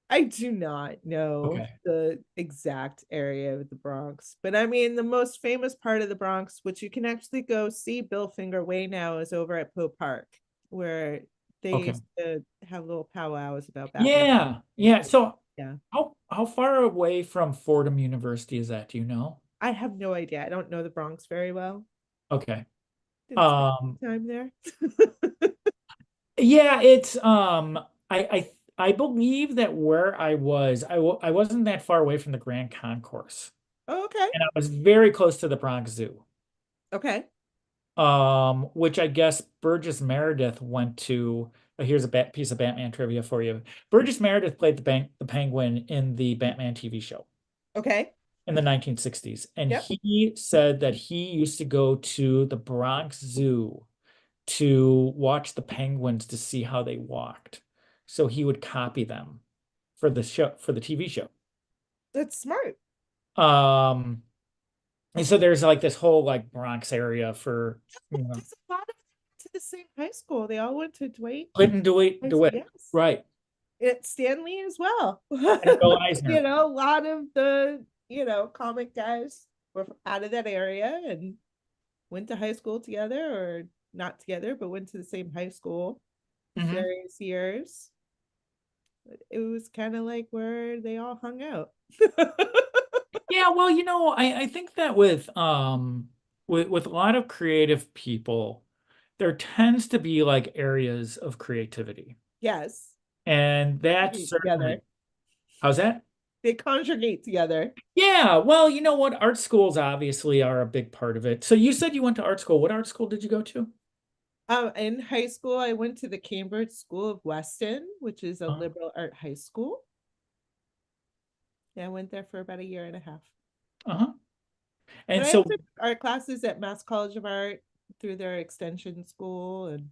Speaker 2: I do not know
Speaker 1: Okay.
Speaker 2: the exact area of the Bronx, but I mean, the most famous part of the Bronx, which you can actually go see Bill Finger way now, is over at Poe Park, where they
Speaker 1: Okay.
Speaker 2: used to have little powwows about Batman.
Speaker 1: Yeah. Yeah. So,
Speaker 2: Yeah.
Speaker 1: how far away from Fordham University is that? Do you know?
Speaker 2: I have no idea. I don't know the Bronx very well.
Speaker 1: Okay.
Speaker 2: Didn't spend
Speaker 1: Um,
Speaker 2: any time there.
Speaker 1: yeah, it's I believe that where I was, I wasn't that far away from the Grand Concourse,
Speaker 2: Oh, okay.
Speaker 1: and I was very close to the Bronx Zoo.
Speaker 2: Okay.
Speaker 1: Which I guess Burgess Meredith went to. Here's a piece of Batman trivia for you. Burgess Meredith played the Penguin in the Batman TV show
Speaker 2: Okay.
Speaker 1: in the 1960s, and
Speaker 2: Yep.
Speaker 1: he said that he used to go to the Bronx Zoo to watch the penguins to see how they walked. So he would copy them for the show for the TV show.
Speaker 2: That's smart.
Speaker 1: Um, and so there's like this whole like Bronx area for
Speaker 2: There's a lot of them to the same high school. They all went to Dwight.
Speaker 1: Clinton DeWitt,
Speaker 2: Yes.
Speaker 1: right?
Speaker 2: It's Stanley as well.
Speaker 1: And Bill Eisner.
Speaker 2: A lot of the, comic guys were out of that area and went to high school together, or not together, but went to the same high school
Speaker 1: Hmm.
Speaker 2: various years. It was kind of like where they all hung out.
Speaker 1: Yeah, well, I think that with a lot of creative people, there tends to be like areas of creativity.
Speaker 2: Yes.
Speaker 1: And that
Speaker 2: Congregate together.
Speaker 1: certainly, how's that?
Speaker 2: They congregate together.
Speaker 1: Yeah, well, you know what? Art schools obviously are a big part of it. So you said you went to art school. What art school did you go to?
Speaker 2: In high school, I went to the Cambridge School of Weston, which is a
Speaker 1: Uh,
Speaker 2: liberal art high school. Yeah, I went there for about a year and a half.
Speaker 1: uh-huh.
Speaker 2: But
Speaker 1: And
Speaker 2: I also
Speaker 1: so,
Speaker 2: took art classes at Mass College of Art through their extension school, and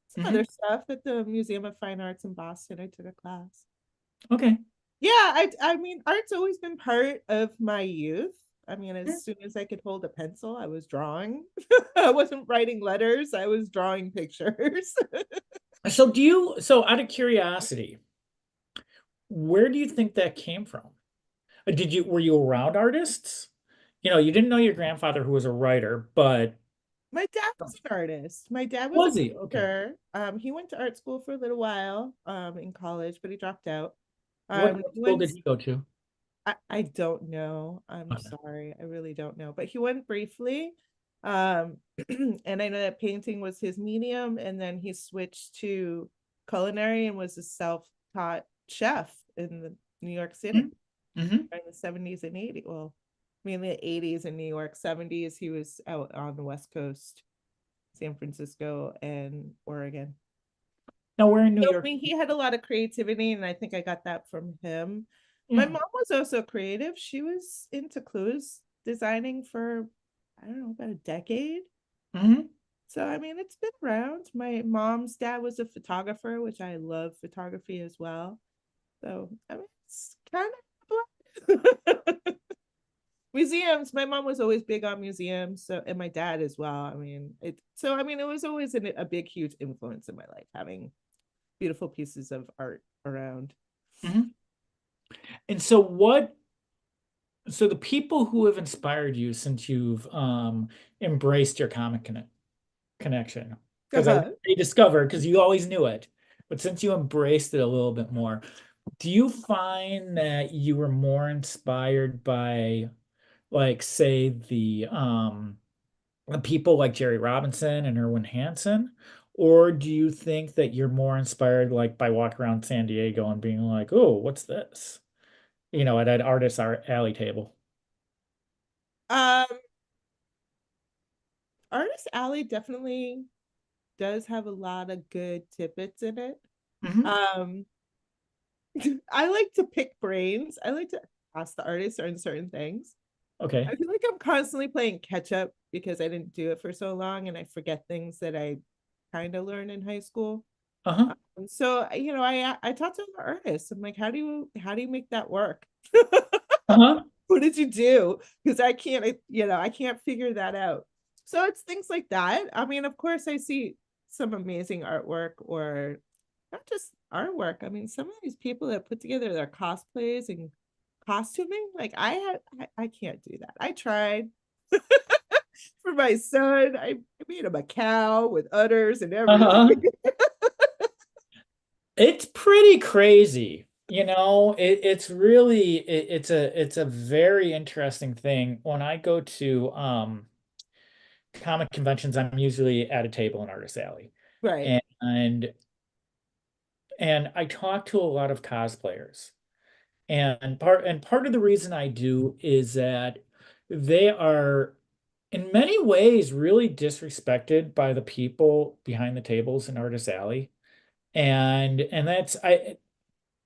Speaker 2: some
Speaker 1: mhm,
Speaker 2: other stuff at the Museum of Fine Arts in Boston. I took a class.
Speaker 1: okay.
Speaker 2: Yeah, I mean, art's always been part of my youth. I mean,
Speaker 1: Yeah.
Speaker 2: as soon as I could hold a pencil, I was drawing. I wasn't writing letters, I was drawing pictures.
Speaker 1: So out of curiosity, where do you think that came from? Were you around artists? You didn't know your grandfather who was a writer, but
Speaker 2: My dad was an artist. My dad was a
Speaker 1: was he? Okay.
Speaker 2: painter. He went to art school for a little while in college, but he dropped out.
Speaker 1: What art
Speaker 2: He
Speaker 1: school
Speaker 2: went
Speaker 1: did he go to?
Speaker 2: I don't know. I'm
Speaker 1: Okay.
Speaker 2: sorry. I really don't know. But he went briefly. And I know that painting was his medium, and then he switched to culinary and was a self-taught chef in the New York City
Speaker 1: Mm-hmm.
Speaker 2: in the 70s and 80s. Well, mainly the 80s in New York, 70s, he was out on the West Coast, San Francisco and Oregon.
Speaker 1: Now, where in New
Speaker 2: So, I
Speaker 1: York?
Speaker 2: mean, he had a lot of creativity, and I think I got that from him. My
Speaker 1: Yeah.
Speaker 2: mom was also creative. She was into clothes designing for, I don't know, about a decade.
Speaker 1: Hmm.
Speaker 2: So, I mean, it's been around. My mom's dad was a photographer, which I love photography as well. So, I mean, it's kind of Museums. My mom was always big on museums, so, and my dad as well. I mean, it was always a big, huge influence in my life, having beautiful pieces of art around.
Speaker 1: Mhm. And so so the people who have inspired you since you've embraced your connection, because I
Speaker 2: Uh-huh.
Speaker 1: discovered, because you always knew it, but since you embraced it a little bit more, do you find that you were more inspired by, like, say, the people like Jerry Robinson and Erwin Hansen? Or do you think that you're more inspired, like, by walking around San Diego and being like, oh, what's this? At an artist alley table.
Speaker 2: Um, Artist Alley definitely does have a lot of good tidbits in it.
Speaker 1: Hmm.
Speaker 2: Um, I like to pick brains. I like to ask the artists on certain things.
Speaker 1: Okay.
Speaker 2: I feel like I'm constantly playing catch up because I didn't do it for so long and I forget things that I kind of learned in high school.
Speaker 1: Uh-huh.
Speaker 2: So I talked to the artists. I'm like, how do you make that work?
Speaker 1: Uh-huh.
Speaker 2: What did you do? Because I can't figure that out. So it's things like that. I mean, of course, I see some amazing artwork, or not just artwork. I mean, some of these people that put together their cosplays and costuming, like I can't do that. I tried for my son. I made him a cow with udders and everything.
Speaker 1: Uh-huh. It's pretty crazy. It's really it's a very interesting thing. When I go to comic conventions, I'm usually at a table in Artist Alley.
Speaker 2: Right.
Speaker 1: And and I talk to a lot of cosplayers. And part of the reason I do is that they are in many ways really disrespected by the people behind the tables in Artist Alley. And that's I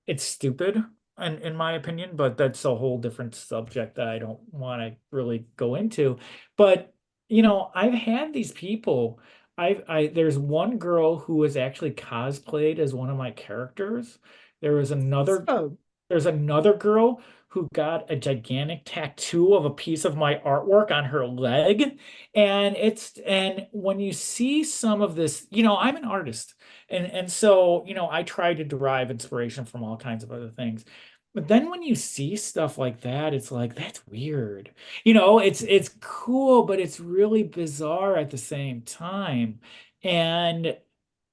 Speaker 1: it's stupid in my opinion, but that's a whole different subject that I don't want to really go into. But I've had these people. There's one girl who was actually cosplayed as one of my characters. There was another
Speaker 2: So
Speaker 1: there's another girl who got a gigantic tattoo of a piece of my artwork on her leg. And when you see some of this, I'm an artist. And so, I try to derive inspiration from all kinds of other things. But then when you see stuff like that, it's like, that's weird. It's cool, but it's really bizarre at the same time. And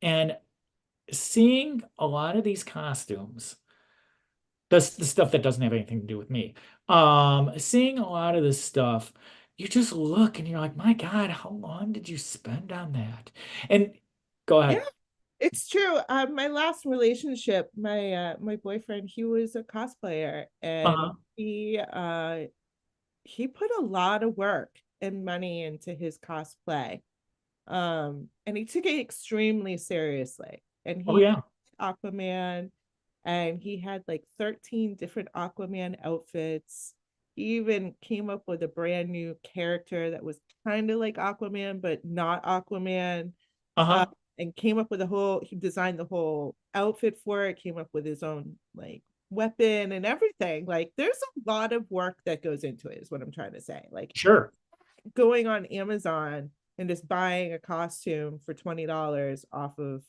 Speaker 1: and seeing a lot of these costumes, that's the stuff that doesn't have anything to do with me. Seeing a lot of this stuff, you just look and you're like, my God, how long did you spend on that? And go
Speaker 2: yeah,
Speaker 1: ahead.
Speaker 2: it's true. My last relationship, my boyfriend, he was a cosplayer, and
Speaker 1: Uh-huh.
Speaker 2: he put a lot of work and money into his cosplay. And he took it extremely seriously. And
Speaker 1: Oh,
Speaker 2: he
Speaker 1: yeah.
Speaker 2: Aquaman, and he had like 13 different Aquaman outfits. He even came up with a brand new character that was kind of like Aquaman, but not Aquaman. Uh,
Speaker 1: Uh-huh.
Speaker 2: and came up with he designed the whole outfit for it, came up with his own like weapon and everything. Like there's a lot of work that goes into it, is what I'm trying to say. Like
Speaker 1: Sure.
Speaker 2: going on Amazon and just buying a costume for $20 off of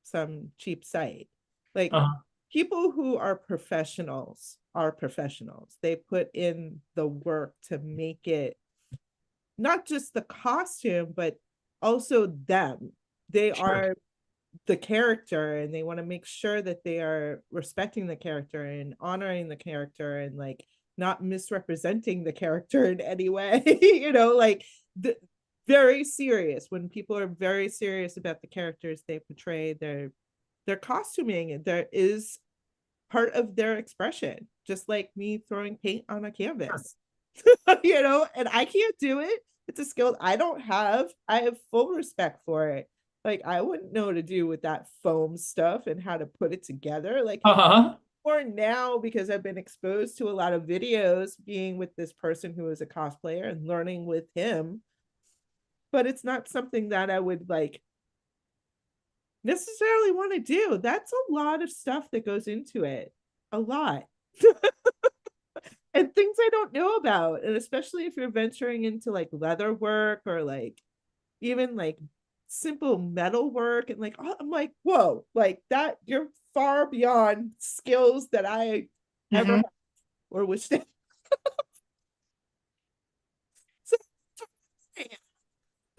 Speaker 2: some cheap site. Like
Speaker 1: Uh-huh.
Speaker 2: people who are professionals are professionals. They put in the work to make it not just the costume, but also them. They
Speaker 1: Sure.
Speaker 2: are the character, and they want to make sure that they are respecting the character and honoring the character and like not misrepresenting the character in any way. Like the, very serious. When people are very serious about the characters they portray, their costuming, there is part of their expression, just like me throwing paint on a
Speaker 1: Sure.
Speaker 2: canvas. And I can't do it. It's a skill I don't have. I have full respect for it. Like I wouldn't know what to do with that foam stuff and how to put it together. Like
Speaker 1: Uh-huh.
Speaker 2: or now, because I've been exposed to a lot of videos being with this person who is a cosplayer and learning with him, but it's not something that I would like necessarily want to do. That's a lot of stuff that goes into it. A lot. and things I don't know about. And especially if you're venturing into like leather work or like even like simple metal work and like oh, I'm like, whoa, like that you're far beyond skills that I ever
Speaker 1: Mhm.
Speaker 2: had or wish to. So, the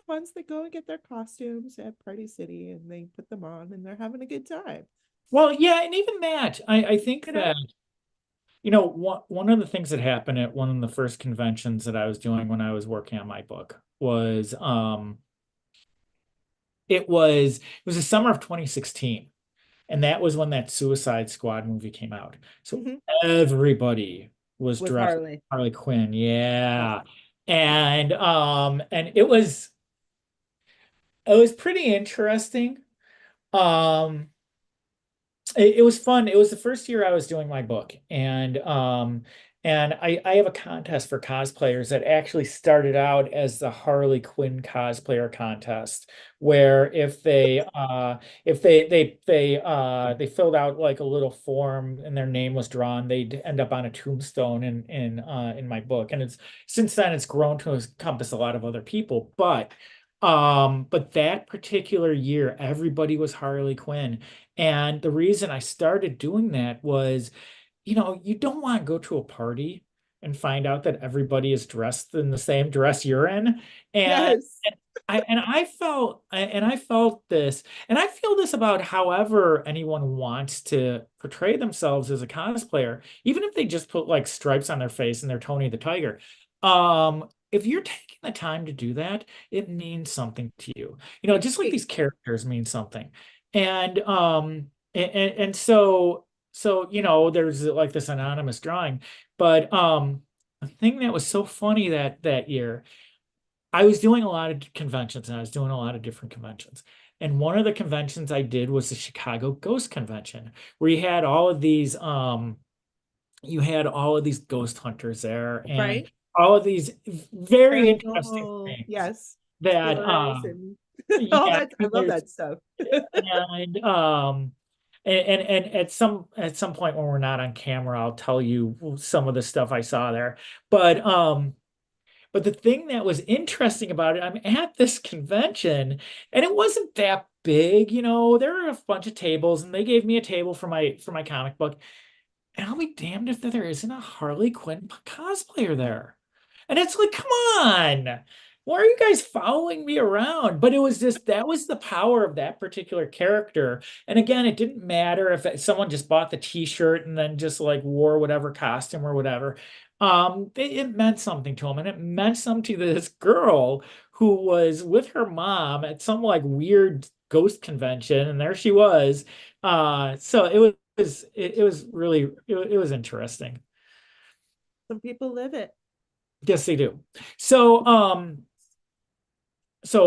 Speaker 2: ones that go and get their costumes at Party City and they put them on and they're having a good time.
Speaker 1: Well, yeah, and even that, I think
Speaker 2: You know?
Speaker 1: that, one of the things that happened at one of the first conventions that I was doing when I was working on my book was it was the summer of 2016. And that was when that Suicide Squad movie came out. So
Speaker 2: Mm-hmm.
Speaker 1: everybody was
Speaker 2: With
Speaker 1: dressed
Speaker 2: Harley.
Speaker 1: Harley Quinn.
Speaker 2: Yes.
Speaker 1: Yeah. And it was pretty interesting. Um it was fun. It was the first year I was doing my book, and I have a contest for cosplayers that actually started out as the Harley Quinn cosplayer contest, where if they filled out like a little form and their name was drawn, they'd end up on a tombstone in my book. And it's since then it's grown to encompass a lot of other people, but that particular year everybody was Harley Quinn. And the reason I started doing that was, you don't want to go to a party and find out that everybody is dressed in the same dress you're in. And
Speaker 2: Yes.
Speaker 1: I felt this, and I feel this about however anyone wants to portray themselves as a cosplayer, even if they just put like stripes on their face and they're Tony the Tiger. If you're taking the time to do that, it means something to you. Just like these characters mean something. And there's like this anonymous drawing. But the thing that was so funny that year, I was doing a lot of conventions and I was doing a lot of different conventions. And one of the conventions I did was the Chicago Ghost Convention, where you had all of these ghost hunters there and
Speaker 2: Right.
Speaker 1: all of these very interesting
Speaker 2: Paranormal,
Speaker 1: things
Speaker 2: yes,
Speaker 1: that
Speaker 2: explorers and all
Speaker 1: yeah,
Speaker 2: that. I love
Speaker 1: there's
Speaker 2: that stuff.
Speaker 1: and at some point when we're not on camera, I'll tell you some of the stuff I saw there. But the thing that was interesting about it, I'm at this convention and it wasn't that big, there were a bunch of tables and they gave me a table for my comic book. And I'll be damned if there isn't a Harley Quinn cosplayer there. And it's like, come on. Why are you guys following me around? But it was just that was the power of that particular character. And again, it didn't matter if someone just bought the t-shirt and then just like wore whatever costume or whatever. It meant something to him. And it meant something to this girl who was with her mom at some like weird ghost convention. And there she was. So it was really it was interesting.
Speaker 2: Some people live it.
Speaker 1: Yes, they do. So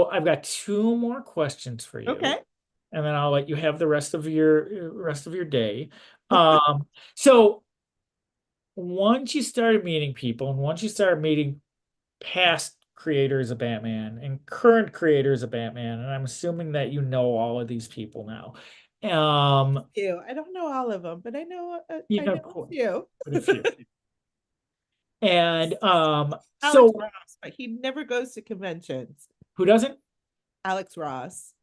Speaker 1: I've got two more questions for you,
Speaker 2: Okay.
Speaker 1: and then I'll let you have the rest of your day. So once you started meeting people, and once you started meeting past creators of Batman and current creators of Batman, and I'm assuming that you know all of these people now. Um,
Speaker 2: Few. I don't know all of them, but
Speaker 1: you
Speaker 2: I
Speaker 1: know
Speaker 2: know a few.
Speaker 1: quite a few. And
Speaker 2: Alex
Speaker 1: so
Speaker 2: Ross, but he never goes to conventions.
Speaker 1: who doesn't?
Speaker 2: Alex Ross.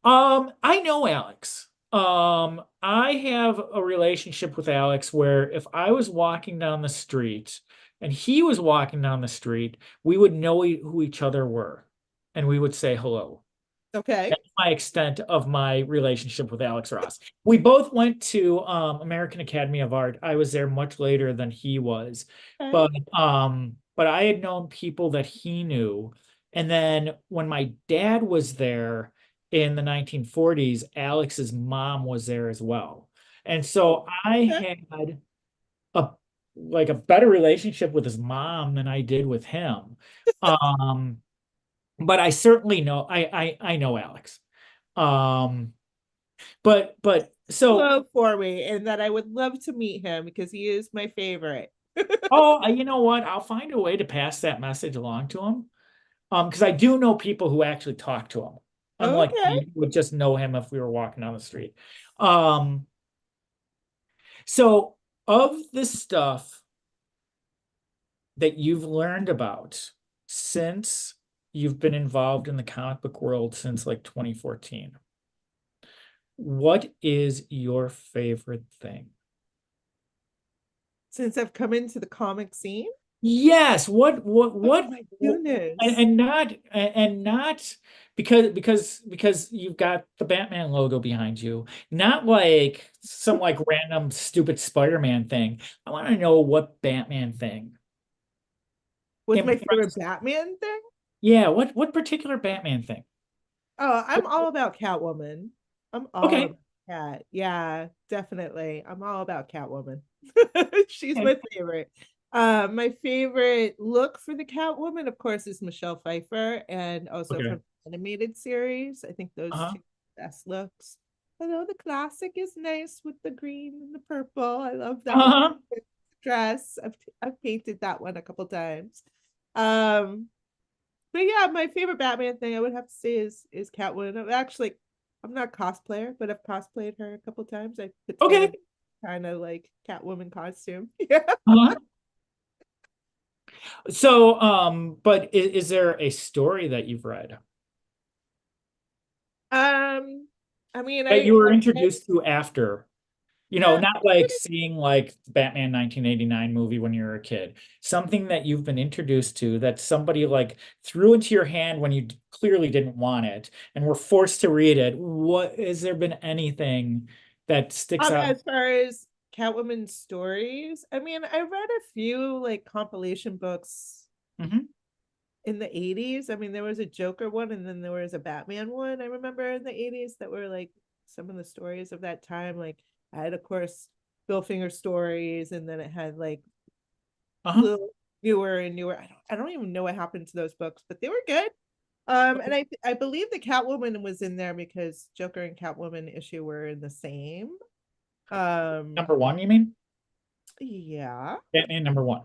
Speaker 1: I know Alex. I have a relationship with Alex where if I was walking down the street and he was walking down the street, we would know who each other were and we would say hello.
Speaker 2: Okay.
Speaker 1: That's my extent of my relationship with Alex Ross. We both went to American Academy of Art. I was there much later than he was,
Speaker 2: Okay.
Speaker 1: but I had known people that he knew. And then when my dad was there in the 1940s, Alex's mom was there as well. And so I
Speaker 2: Okay.
Speaker 1: had a like a better relationship with his mom than I did with him. Um, but I certainly know I know Alex. Um, but so
Speaker 2: Hello for me, and that I would love to meet him because he is my favorite.
Speaker 1: you know what? I'll find a way to pass that message along to him. Because I do know people who actually talk to him, unlike
Speaker 2: Okay.
Speaker 1: me, who would just know him if we were walking down the street. Um, so of this stuff that you've learned about since you've been involved in the comic book world since like 2014? What is your favorite thing?
Speaker 2: Since I've come into the comic scene.
Speaker 1: Yes,
Speaker 2: Oh my goodness.
Speaker 1: and not because you've got the Batman logo behind you, not like some like random stupid Spider-Man thing. I want to know what Batman thing
Speaker 2: What's my favorite
Speaker 1: impressed.
Speaker 2: Batman thing?
Speaker 1: Yeah, what particular Batman thing?
Speaker 2: Oh, I'm all about Catwoman. I'm all
Speaker 1: Okay.
Speaker 2: about Cat. Yeah, definitely. I'm all about Catwoman. She's
Speaker 1: Okay.
Speaker 2: my favorite. My favorite look for the Catwoman, of course, is Michelle Pfeiffer, and also
Speaker 1: Okay.
Speaker 2: from the animated series. I think those
Speaker 1: Uh-huh.
Speaker 2: two best looks. Although the classic is nice with the green and the purple. I love that
Speaker 1: Uh-huh.
Speaker 2: dress. I've painted that one a couple times. Um, but yeah, my favorite Batman thing I would have to say is Catwoman. I'm not a cosplayer, but I've cosplayed her a couple times. I put together
Speaker 1: Okay.
Speaker 2: kind of like Catwoman costume. Yeah.
Speaker 1: Uh-huh. So, but is there a story that you've read
Speaker 2: Um, I mean,
Speaker 1: that you were
Speaker 2: I
Speaker 1: introduced to after? You know,
Speaker 2: yeah,
Speaker 1: not like seeing like Batman 1989 movie when you were a kid. Something that you've been introduced to that somebody like threw into your hand when you clearly didn't want it and were forced to read it. What has there been anything that sticks out?
Speaker 2: as far as Catwoman stories, I mean, I read a few like compilation books
Speaker 1: Mhm.
Speaker 2: in the 80s. I mean, there was a Joker one and then there was a Batman one. I remember in the 80s that were like some of the stories of that time. Like I had, of course, Bill Finger stories, and then it had like
Speaker 1: Uh-huh.
Speaker 2: little newer and newer. I don't even know what happened to those books, but they were good. And I believe the Catwoman was in there because Joker and Catwoman issue were in the same. Um,
Speaker 1: Number one, you mean?
Speaker 2: yeah.
Speaker 1: Batman number one.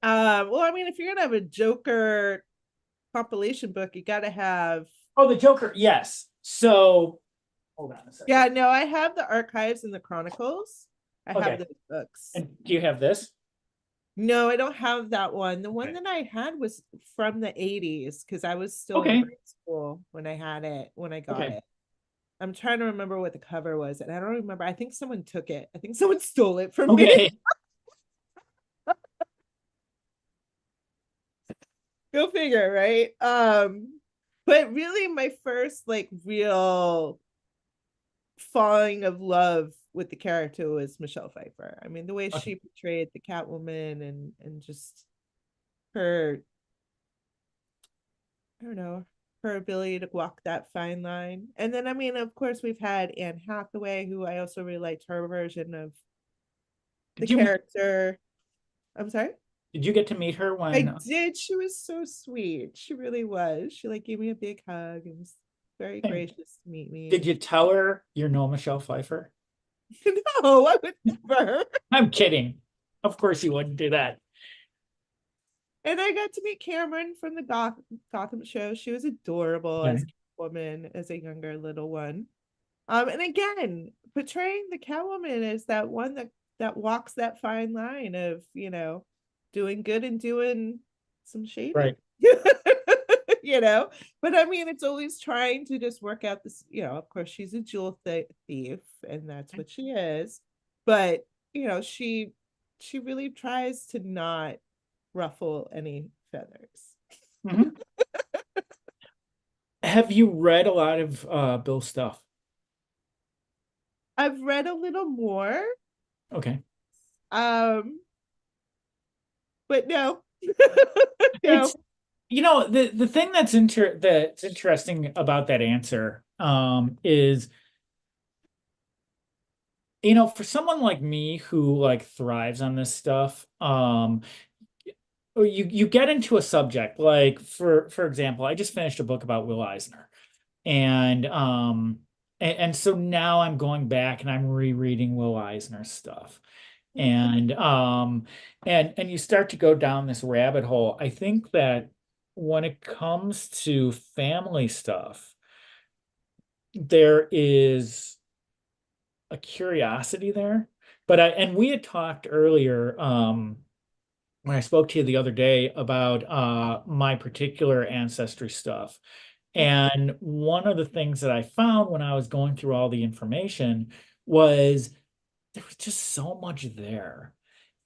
Speaker 2: Well, I mean, if you're gonna have a Joker compilation book, you got to have.
Speaker 1: Oh, the Joker. Yes. So hold on a second.
Speaker 2: Yeah, no, I have the archives and the chronicles. I have
Speaker 1: Okay.
Speaker 2: those books.
Speaker 1: And do you have this?
Speaker 2: No, I don't have that one. The one
Speaker 1: Okay.
Speaker 2: that I had was from the 80s because I was still in
Speaker 1: Okay.
Speaker 2: grade school when I had it, when I got
Speaker 1: Okay.
Speaker 2: it. I'm trying to remember what the cover was, and I don't remember. I think someone took it. I think someone stole it from me.
Speaker 1: Okay.
Speaker 2: Go figure, right? But really my first like real falling of love with the character was Michelle Pfeiffer. I mean, the way
Speaker 1: Okay.
Speaker 2: she portrayed the Catwoman and just her, I don't know, her ability to walk that fine line. And then I mean, of course, we've had Anne Hathaway, who I also really liked her version of the
Speaker 1: Did you meet,
Speaker 2: character. I'm sorry.
Speaker 1: did you get to meet her
Speaker 2: I
Speaker 1: when
Speaker 2: did. She was so sweet. She really was. She like gave me a big hug and was very gracious to meet me.
Speaker 1: did you tell her you're no Michelle Pfeiffer?
Speaker 2: No, I would never.
Speaker 1: I'm kidding. Of course you wouldn't do that.
Speaker 2: And I got to meet Cameron from the Gotham show. She was adorable as
Speaker 1: Okay.
Speaker 2: a woman, as a younger little one. And again, portraying the Catwoman as that one that walks that fine line of, doing good and doing some shady.
Speaker 1: Right.
Speaker 2: you know, but I mean, it's always trying to just work out this, of course, she's a jewel thief, and that's what she is. But, she really tries to not ruffle any feathers.
Speaker 1: Mhm. Have you read a lot of Bill's stuff?
Speaker 2: I've read a little more,
Speaker 1: Okay.
Speaker 2: um, but no, no.
Speaker 1: It's the thing that's interesting about that answer is for someone like me who like thrives on this stuff or you get into a subject like for example I just finished a book about Will Eisner and so now I'm going back and I'm rereading Will Eisner stuff and and you start to go down this rabbit hole. I think that when it comes to family stuff there is a curiosity there but we had talked earlier, when I spoke to you the other day about my particular ancestry stuff. And one of the things that I found when I was going through all the information was there was just so much there.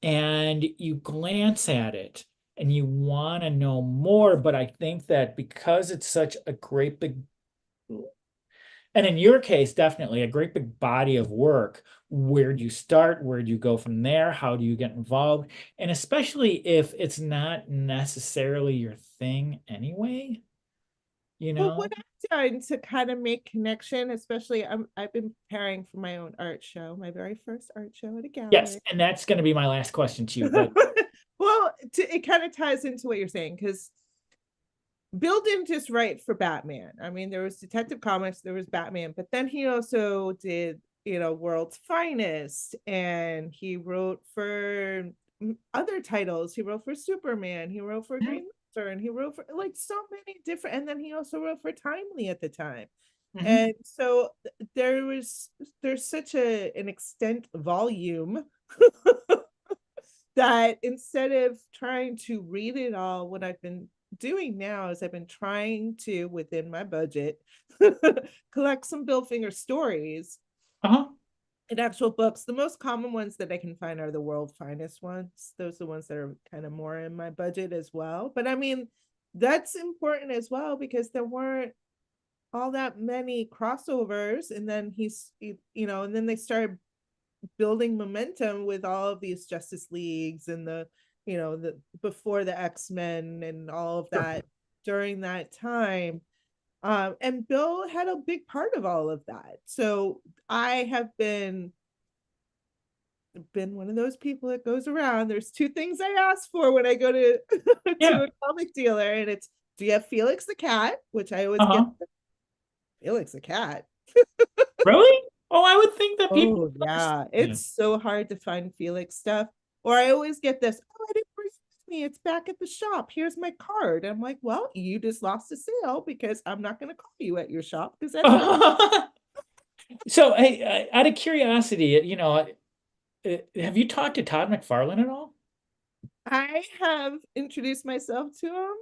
Speaker 1: And you glance at it and you want to know more, but I think that because it's such a great big, and in your case, definitely a great big body of work. Where do you start? Where do you go from there? How do you get involved? And especially if it's not necessarily your thing anyway, you
Speaker 2: Well,
Speaker 1: know?
Speaker 2: what I've done to kind of make connection, especially I've been preparing for my own art show, my very first art show at a
Speaker 1: Yes,
Speaker 2: gallery.
Speaker 1: and that's going to be my last question to you. But
Speaker 2: Well, it kind of ties into what you're saying because Bill didn't just write for Batman. I mean, there was Detective Comics, there was Batman, but then he also did, World's Finest, and he wrote for other titles. He wrote for Superman, he wrote for Green Lantern, and he wrote for like so many different, and then he also wrote for Timely at the time.
Speaker 1: Mhm.
Speaker 2: And so there's such an extent volume that instead of trying to read it all, what I've been doing now is I've been trying to, within my budget, collect some Bill Finger stories
Speaker 1: Uh-huh.
Speaker 2: in actual books. The most common ones that I can find are the world finest ones. Those are the ones that are kind of more in my budget as well. But I mean, that's important as well because there weren't all that many crossovers. And then and then they started building momentum with all of these Justice Leagues and the before the X-Men and all of
Speaker 1: Sure.
Speaker 2: that during that time. And Bill had a big part of all of that. So I have been one of those people that goes around. There's two things I ask for when I go to to
Speaker 1: Yeah.
Speaker 2: a comic dealer, and it's, do you have Felix the cat? Which I always get.
Speaker 1: Uh-huh.
Speaker 2: Felix the cat.
Speaker 1: Really? Oh, I would think that people
Speaker 2: Oh
Speaker 1: would
Speaker 2: yeah,
Speaker 1: understand.
Speaker 2: it's so hard to find Felix stuff. Or I always get this, oh, I didn't bring it with me. It's back at the shop. Here's my card. I'm like, well, you just lost a sale because I'm not going to call you at your shop because that's not.
Speaker 1: So, hey, out of curiosity, have you talked to Todd McFarlane at all?
Speaker 2: I have introduced myself to him.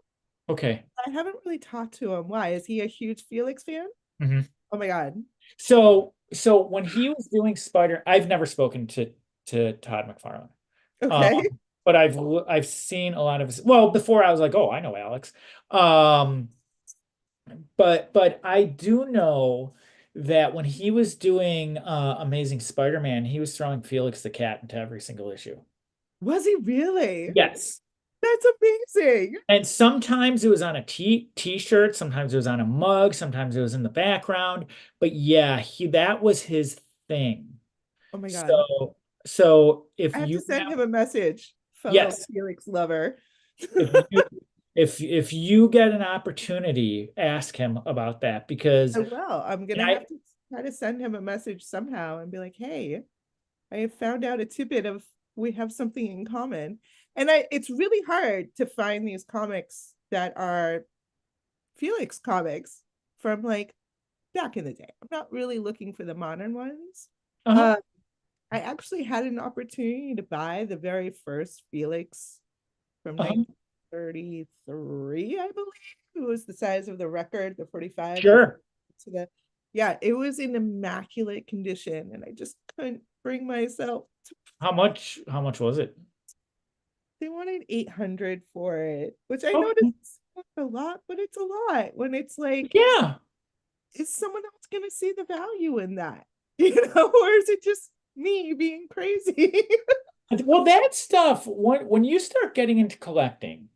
Speaker 1: Okay.
Speaker 2: I haven't really talked to him. Why? Is he a huge Felix fan?
Speaker 1: Mhm.
Speaker 2: Oh my god.
Speaker 1: So when he was doing I've never spoken to Todd McFarlane.
Speaker 2: Okay.
Speaker 1: Um, but I've seen a lot of his. Well, before I was like, oh, I know Alex. Um, but I do know that when he was doing Amazing Spider-Man, he was throwing Felix the cat into every single issue.
Speaker 2: Was he really?
Speaker 1: Yes.
Speaker 2: That's amazing.
Speaker 1: And sometimes it was on a t-shirt, sometimes it was on a mug, sometimes it was in the background. But yeah, he that was his thing.
Speaker 2: Oh my god.
Speaker 1: So so if
Speaker 2: I have to
Speaker 1: you
Speaker 2: send
Speaker 1: have
Speaker 2: him a message, fellow
Speaker 1: yes,
Speaker 2: Felix lover.
Speaker 1: if you if you get an opportunity, ask him about that because
Speaker 2: I will. I'm
Speaker 1: and
Speaker 2: gonna
Speaker 1: I
Speaker 2: have to try to send him a message somehow and be like, "Hey, I have found out a tidbit of we have something in common." And it's really hard to find these comics that are Felix comics from like back in the day. I'm not really looking for the modern ones.
Speaker 1: uh-huh,
Speaker 2: Uh, I actually had an opportunity to buy the very first Felix from
Speaker 1: uh-huh,
Speaker 2: 1933, I believe. It was the size of the record, the 45 to
Speaker 1: sure.
Speaker 2: the, yeah, it was in immaculate condition, and I just couldn't bring myself to,
Speaker 1: How much was it?
Speaker 2: they wanted 800 for it, which I know
Speaker 1: Okay.
Speaker 2: doesn't sound a lot, but it's a lot when it's like,
Speaker 1: Yeah.
Speaker 2: is someone else going to see the value in that? Or is it just me being crazy?
Speaker 1: Well, that stuff, when you start getting into collecting,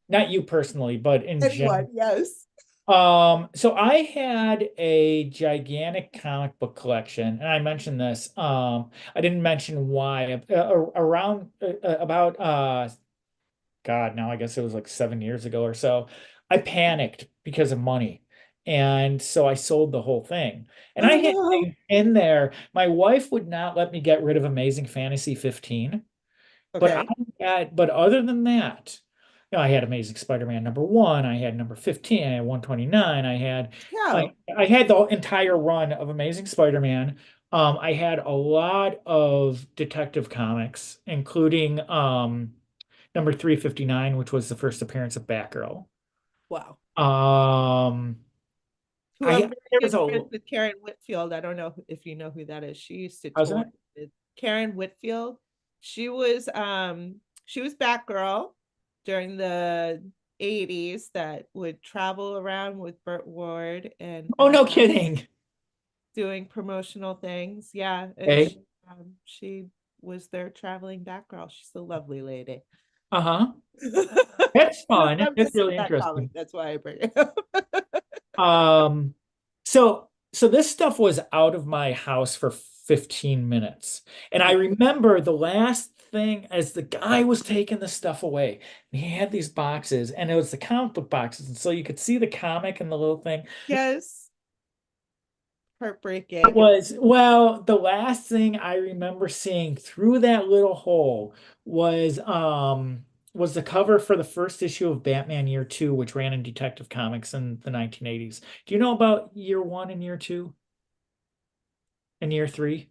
Speaker 1: not you personally, but in
Speaker 2: Anyone,
Speaker 1: general.
Speaker 2: yes.
Speaker 1: So I had a gigantic comic book collection, and I mentioned this. I didn't mention why. Around about God, now I guess it was like 7 years ago or so. I panicked because of money, and so I sold the whole thing. And I
Speaker 2: Oh
Speaker 1: had
Speaker 2: no.
Speaker 1: things in there. My wife would not let me get rid of Amazing Fantasy 15.
Speaker 2: Okay.
Speaker 1: But other than that, I had Amazing Spider-Man #1, I had number 15, I had 129, I
Speaker 2: Yeah.
Speaker 1: had the entire run of Amazing Spider-Man. I had a lot of Detective Comics, including number 359, which was the first appearance of Batgirl.
Speaker 2: Wow.
Speaker 1: Um,
Speaker 2: Who I'm very
Speaker 1: there was
Speaker 2: good
Speaker 1: a
Speaker 2: friends with Karen Whitfield. I don't know if you know who that is. She used to
Speaker 1: how's
Speaker 2: tour
Speaker 1: that?
Speaker 2: with Karen Whitfield. She was Batgirl during the 80s that would travel around with Burt Ward and
Speaker 1: Oh, no kidding.
Speaker 2: doing promotional things. Yeah, and
Speaker 1: Okay.
Speaker 2: she was their traveling Batgirl. She's a lovely lady.
Speaker 1: Uh-huh. That's
Speaker 2: I'm
Speaker 1: fun. That's
Speaker 2: obsessed with
Speaker 1: really
Speaker 2: that comic.
Speaker 1: interesting.
Speaker 2: That's why I bring it up.
Speaker 1: Um, so this stuff was out of my house for 15 minutes. And I remember the last thing as the guy was taking the stuff away, and he had these boxes, and it was the comic book boxes. And so you could see the comic and the little thing.
Speaker 2: Yes,
Speaker 1: It
Speaker 2: heartbreaking.
Speaker 1: was, well, the last thing I remember seeing through that little hole was the cover for the first issue of Batman Year Two, which ran in Detective Comics in the 1980s. Do you know about Year One and Year Two and Year Three?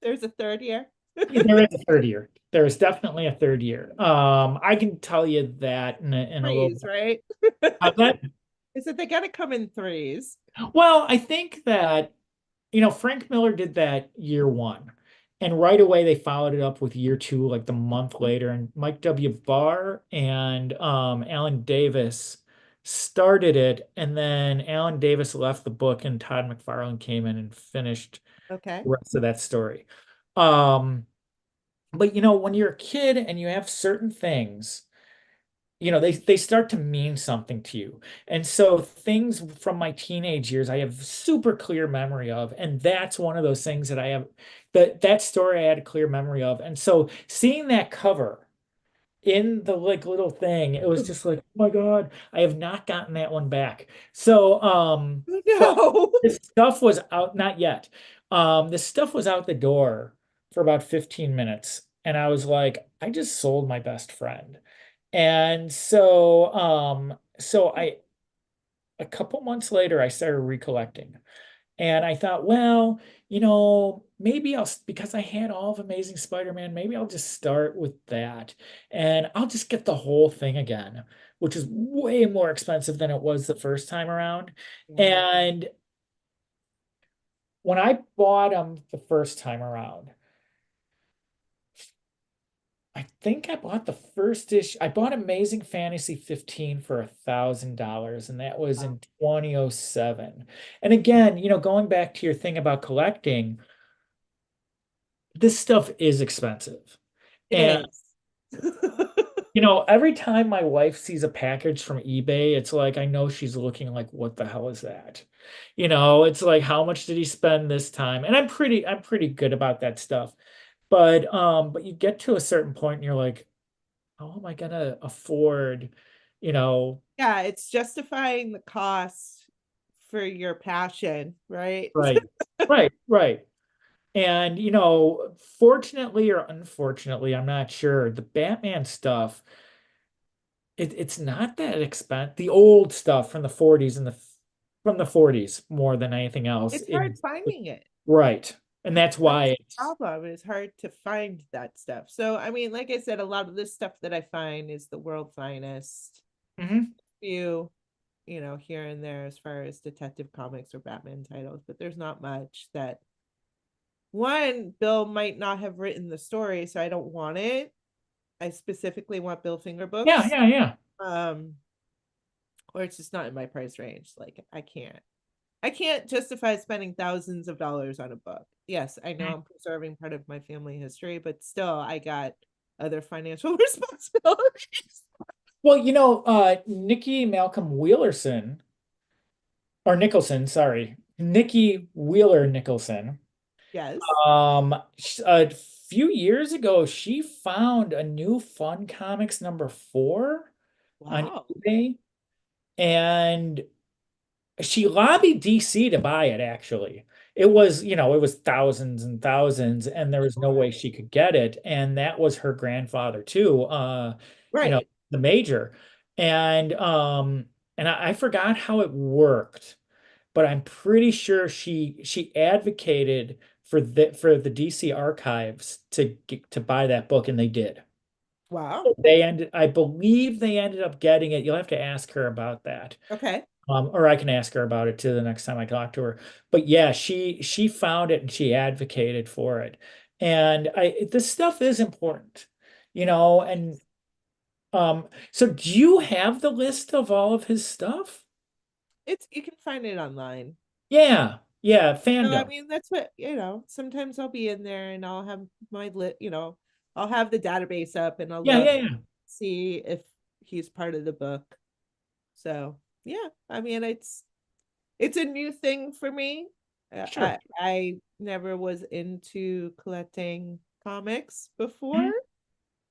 Speaker 2: There's a third year.
Speaker 1: There is a third year. There is definitely a third year. I can tell you that in a little
Speaker 2: Threes,
Speaker 1: bit.
Speaker 2: right?
Speaker 1: That,
Speaker 2: Is that they gotta come in threes.
Speaker 1: well, I think that Frank Miller did that year one. And right away they followed it up with year two, like the month later. And Mike W. Barr and Alan Davis started it. And then Alan Davis left the book and Todd McFarlane came in and finished
Speaker 2: Okay.
Speaker 1: the rest of that story. But when you're a kid and you have certain things, they start to mean something to you. And so things from my teenage years I have super clear memory of, and that's one of those things that I have that story I had a clear memory of. And so seeing that cover in the like little thing, it was just like, oh my God, I have not gotten that one back. So but
Speaker 2: No.
Speaker 1: this stuff was out, not yet. This stuff was out the door for about 15 minutes, and I was like, I just sold my best friend. And so a couple months later I started recollecting. And I thought, well, maybe because I had all of Amazing Spider-Man, maybe I'll just start with that. And I'll just get the whole thing again, which is way more expensive than it was the first time around.
Speaker 2: Yeah.
Speaker 1: And when I bought them the first time around, I think I bought the first issue. I bought Amazing Fantasy 15 for $1,000, and that was
Speaker 2: Wow.
Speaker 1: in 2007. And again, going back to your thing about collecting, this stuff is expensive.
Speaker 2: It
Speaker 1: And,
Speaker 2: is.
Speaker 1: every time my wife sees a package from eBay, it's like I know she's looking like, what the hell is that? It's like, how much did he spend this time? And I'm pretty good about that stuff. But you get to a certain point and you're like, how am I gonna afford, you know,
Speaker 2: Yeah, it's justifying the cost for your passion, right?
Speaker 1: right, right. And fortunately or unfortunately, I'm not sure. The Batman stuff, it's not that expensive. The old stuff from the 40s and from the 40s more than anything else
Speaker 2: It's hard
Speaker 1: is
Speaker 2: finding it.
Speaker 1: right. And that's
Speaker 2: That's
Speaker 1: why
Speaker 2: the
Speaker 1: it's
Speaker 2: problem. It's hard to find that stuff. So, I mean, like I said, a lot of this stuff that I find is the world finest.
Speaker 1: Mhm.
Speaker 2: Few, here and there as far as Detective Comics or Batman titles, but there's not much that one, Bill might not have written the story, so I don't want it. I specifically want Bill Finger
Speaker 1: Yeah,
Speaker 2: books.
Speaker 1: yeah, yeah.
Speaker 2: Um, or it's just not in my price range. Like I can't justify spending thousands of dollars on a book. Yes, I know I'm preserving part of my family history, but still I got other financial responsibilities.
Speaker 1: Well, Nikki Malcolm Wheelerson, or Nicholson, sorry, Nikki Wheeler Nicholson.
Speaker 2: Yes.
Speaker 1: A few years ago, she found a new Fun Comics number 4 on
Speaker 2: Wow.
Speaker 1: eBay, and she lobbied DC to buy it, actually. It was thousands and thousands, and there was no way she could get it. And that was her grandfather too, you know,
Speaker 2: Right.
Speaker 1: the major. And I forgot how it worked, but I'm pretty sure she advocated for the DC archives to buy that book, and they did.
Speaker 2: Wow.
Speaker 1: I believe they ended up getting it. You'll have to ask her about that.
Speaker 2: Okay.
Speaker 1: Or I can ask her about it too the next time I talk to her. But yeah, she found it and she advocated for it. And this stuff is important, and so do you have the list of all of his stuff?
Speaker 2: It's you can find it online.
Speaker 1: Yeah, yeah,
Speaker 2: No, I
Speaker 1: fandom.
Speaker 2: mean that's what, sometimes I'll be in there and I'll have I'll have the database up and I'll
Speaker 1: Yeah,
Speaker 2: look,
Speaker 1: yeah, yeah.
Speaker 2: see if he's part of the book. So yeah, I mean it's a new thing for me.
Speaker 1: Sure.
Speaker 2: I never was into collecting comics before.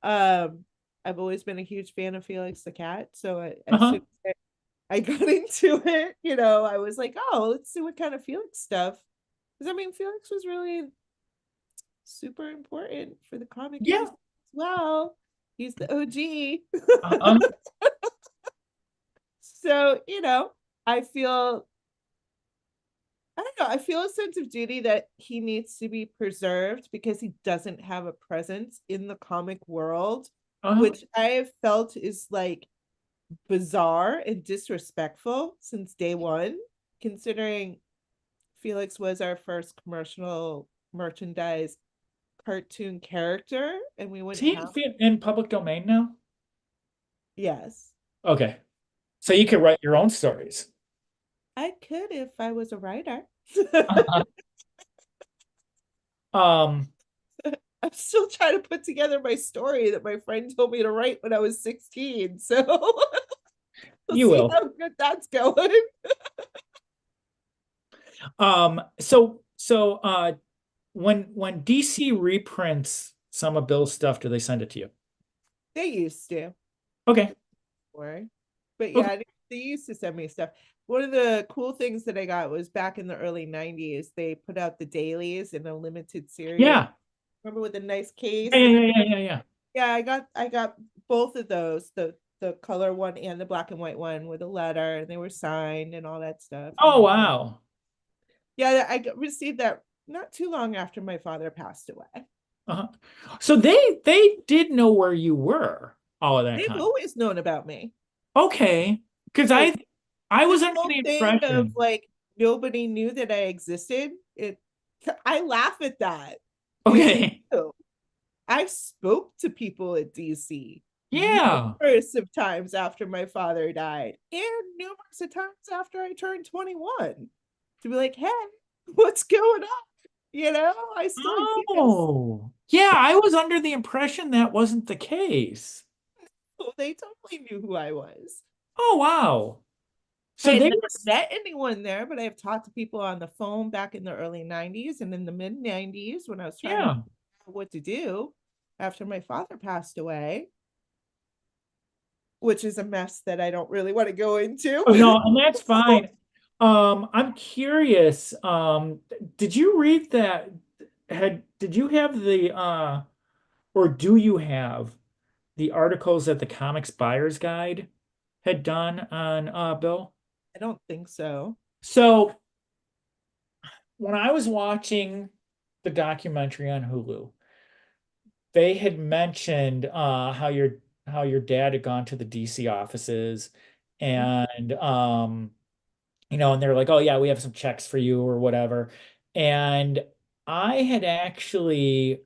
Speaker 1: Mhm.
Speaker 2: Um, I've always been a huge fan of Felix the Cat, so as
Speaker 1: Uh-huh.
Speaker 2: soon as I got into it, I was like, oh, let's see what kind of Felix stuff. Because I mean, Felix was really super important for the comic
Speaker 1: Yeah.
Speaker 2: industry as well. He's the OG.
Speaker 1: Uh-huh.
Speaker 2: So, I feel I don't know, I feel a sense of duty that he needs to be preserved because he doesn't have a presence in the comic world,
Speaker 1: Uh-huh.
Speaker 2: which I have felt is like bizarre and disrespectful since day one, considering Felix was our first commercial merchandise cartoon character, and we
Speaker 1: Is
Speaker 2: wouldn't
Speaker 1: he
Speaker 2: have.
Speaker 1: in public domain now?
Speaker 2: Yes,
Speaker 1: Okay. So you could write your own stories.
Speaker 2: I could if I was a writer.
Speaker 1: Uh-huh. Um,
Speaker 2: I'm still trying to put together my story that my friend told me to write when I was 16. So we'll
Speaker 1: you
Speaker 2: see
Speaker 1: will.
Speaker 2: how good that's going.
Speaker 1: So when DC reprints some of Bill's stuff, do they send it to you?
Speaker 2: They used to.
Speaker 1: Okay.
Speaker 2: Before. But
Speaker 1: Okay.
Speaker 2: yeah, they used to send me stuff. One of the cool things that I got was back in the early 90s, they put out the dailies in a limited series.
Speaker 1: Yeah.
Speaker 2: Remember with a nice
Speaker 1: Yeah,
Speaker 2: case?
Speaker 1: yeah,
Speaker 2: And
Speaker 1: yeah, yeah, yeah, yeah.
Speaker 2: yeah, I got both of those, the color one and the black and white one with a letter, and they were signed and all that stuff.
Speaker 1: Oh,
Speaker 2: And
Speaker 1: wow.
Speaker 2: yeah, received that not too long after my father passed away.
Speaker 1: Uh-huh. So they did know where you were all of that
Speaker 2: They've
Speaker 1: time.
Speaker 2: always known about me.
Speaker 1: Okay. Because
Speaker 2: Like
Speaker 1: I was
Speaker 2: this
Speaker 1: under
Speaker 2: whole
Speaker 1: the
Speaker 2: thing of
Speaker 1: impression.
Speaker 2: like nobody knew that I existed. I laugh at that. They
Speaker 1: Okay.
Speaker 2: knew. I spoke to people at DC
Speaker 1: Yeah.
Speaker 2: numerous of times after my father died, and numerous of times after I turned 21 to be like, hey, what's going on? I still exist.
Speaker 1: Oh. Yeah, I was under the impression that wasn't the case.
Speaker 2: They totally knew who I was.
Speaker 1: Oh, wow.
Speaker 2: I
Speaker 1: So
Speaker 2: had
Speaker 1: they
Speaker 2: never
Speaker 1: were,
Speaker 2: met anyone there, but I've talked to people on the phone back in the early 90s and in the mid 90s when I was trying to
Speaker 1: yeah.
Speaker 2: figure out what to do after my father passed away, which is a mess that I don't really want to go into.
Speaker 1: Oh, no, and that's fine. I'm curious. Did you read that? Did you have or do you have the articles that the Comics Buyer's Guide had done on Bill?
Speaker 2: I don't think so.
Speaker 1: So when I was watching the documentary on Hulu, they had mentioned how your dad had gone to the DC offices and and they're like, "Oh yeah, we have some checks for you or whatever." And I had actually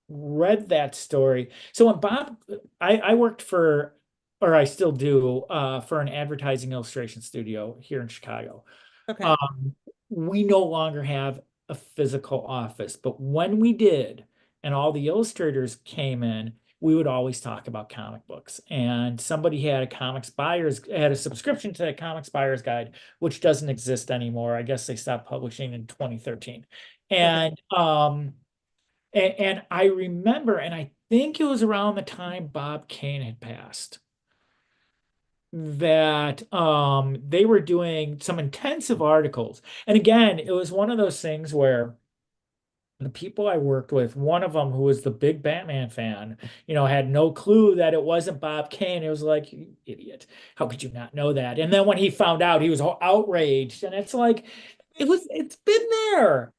Speaker 1: read that story. So when I worked for, or I still do, for an advertising illustration studio here in Chicago.
Speaker 2: Okay.
Speaker 1: Um, we no longer have a physical office, but when we did, and all the illustrators came in, we would always talk about comic books. And somebody had a subscription to the Comics Buyer's Guide, which doesn't exist anymore. I guess they stopped publishing in 2013.
Speaker 2: Okay.
Speaker 1: And I remember, and I think it was around the time Bob Kane had passed, that they were doing some intensive articles. And again, it was one of those things where the people I worked with, one of them who was the big Batman fan, had no clue that it wasn't Bob Kane. It was like, you idiot, how could you not know that? And then when he found out, he was all outraged. And it's like, it's been there.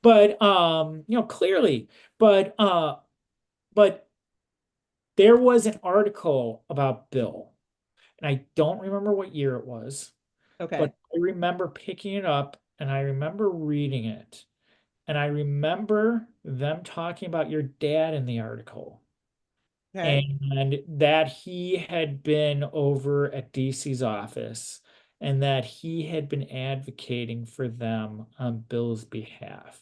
Speaker 1: but clearly, but but there was an article about Bill, and I don't remember what year it was,
Speaker 2: Okay.
Speaker 1: but I remember picking it up and I remember reading it. And I remember them talking about your dad in the article,
Speaker 2: Okay.
Speaker 1: and that he had been over at DC's office and that he had been advocating for them on Bill's behalf.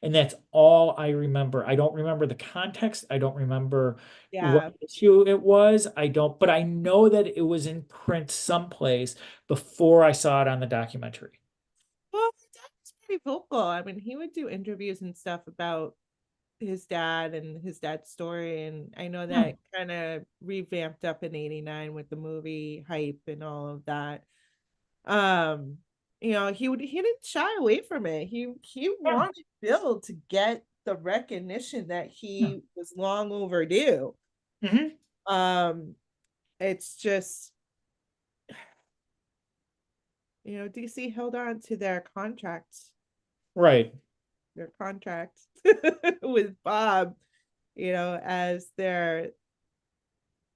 Speaker 1: And that's all I remember. I don't remember the context. I don't remember what
Speaker 2: Yeah.
Speaker 1: issue it was. I don't, but I know that it was in print someplace before I saw it on the documentary.
Speaker 2: Well, his dad was pretty vocal. I mean, he would do interviews and stuff about his dad and his dad's story. And I know
Speaker 1: Yeah.
Speaker 2: that kind of revamped up in '89 with the movie hype and all of that. Um, he didn't shy away from it. He
Speaker 1: Yeah.
Speaker 2: wanted Bill to get the recognition that
Speaker 1: Yeah.
Speaker 2: he was long overdue.
Speaker 1: Hmm.
Speaker 2: Um, it's just, DC held on to
Speaker 1: Right.
Speaker 2: their contract with Bob, as their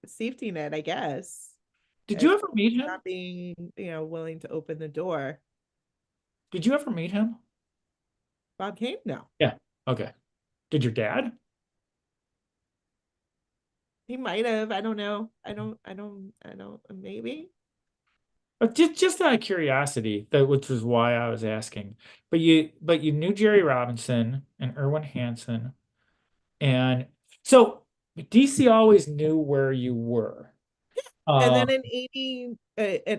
Speaker 2: safety net, I guess,
Speaker 1: Did you
Speaker 2: as
Speaker 1: ever meet him?
Speaker 2: not being, willing to open the door.
Speaker 1: Did you ever meet him?
Speaker 2: Bob Kane? No.
Speaker 1: Yeah. Okay. Did your dad?
Speaker 2: He might have. I don't know. I don't, maybe.
Speaker 1: Just out of curiosity, that which was why I was asking. But you knew Jerry Robinson and Erwin Hansen, and so DC always knew where you were.
Speaker 2: And
Speaker 1: Uh,
Speaker 2: then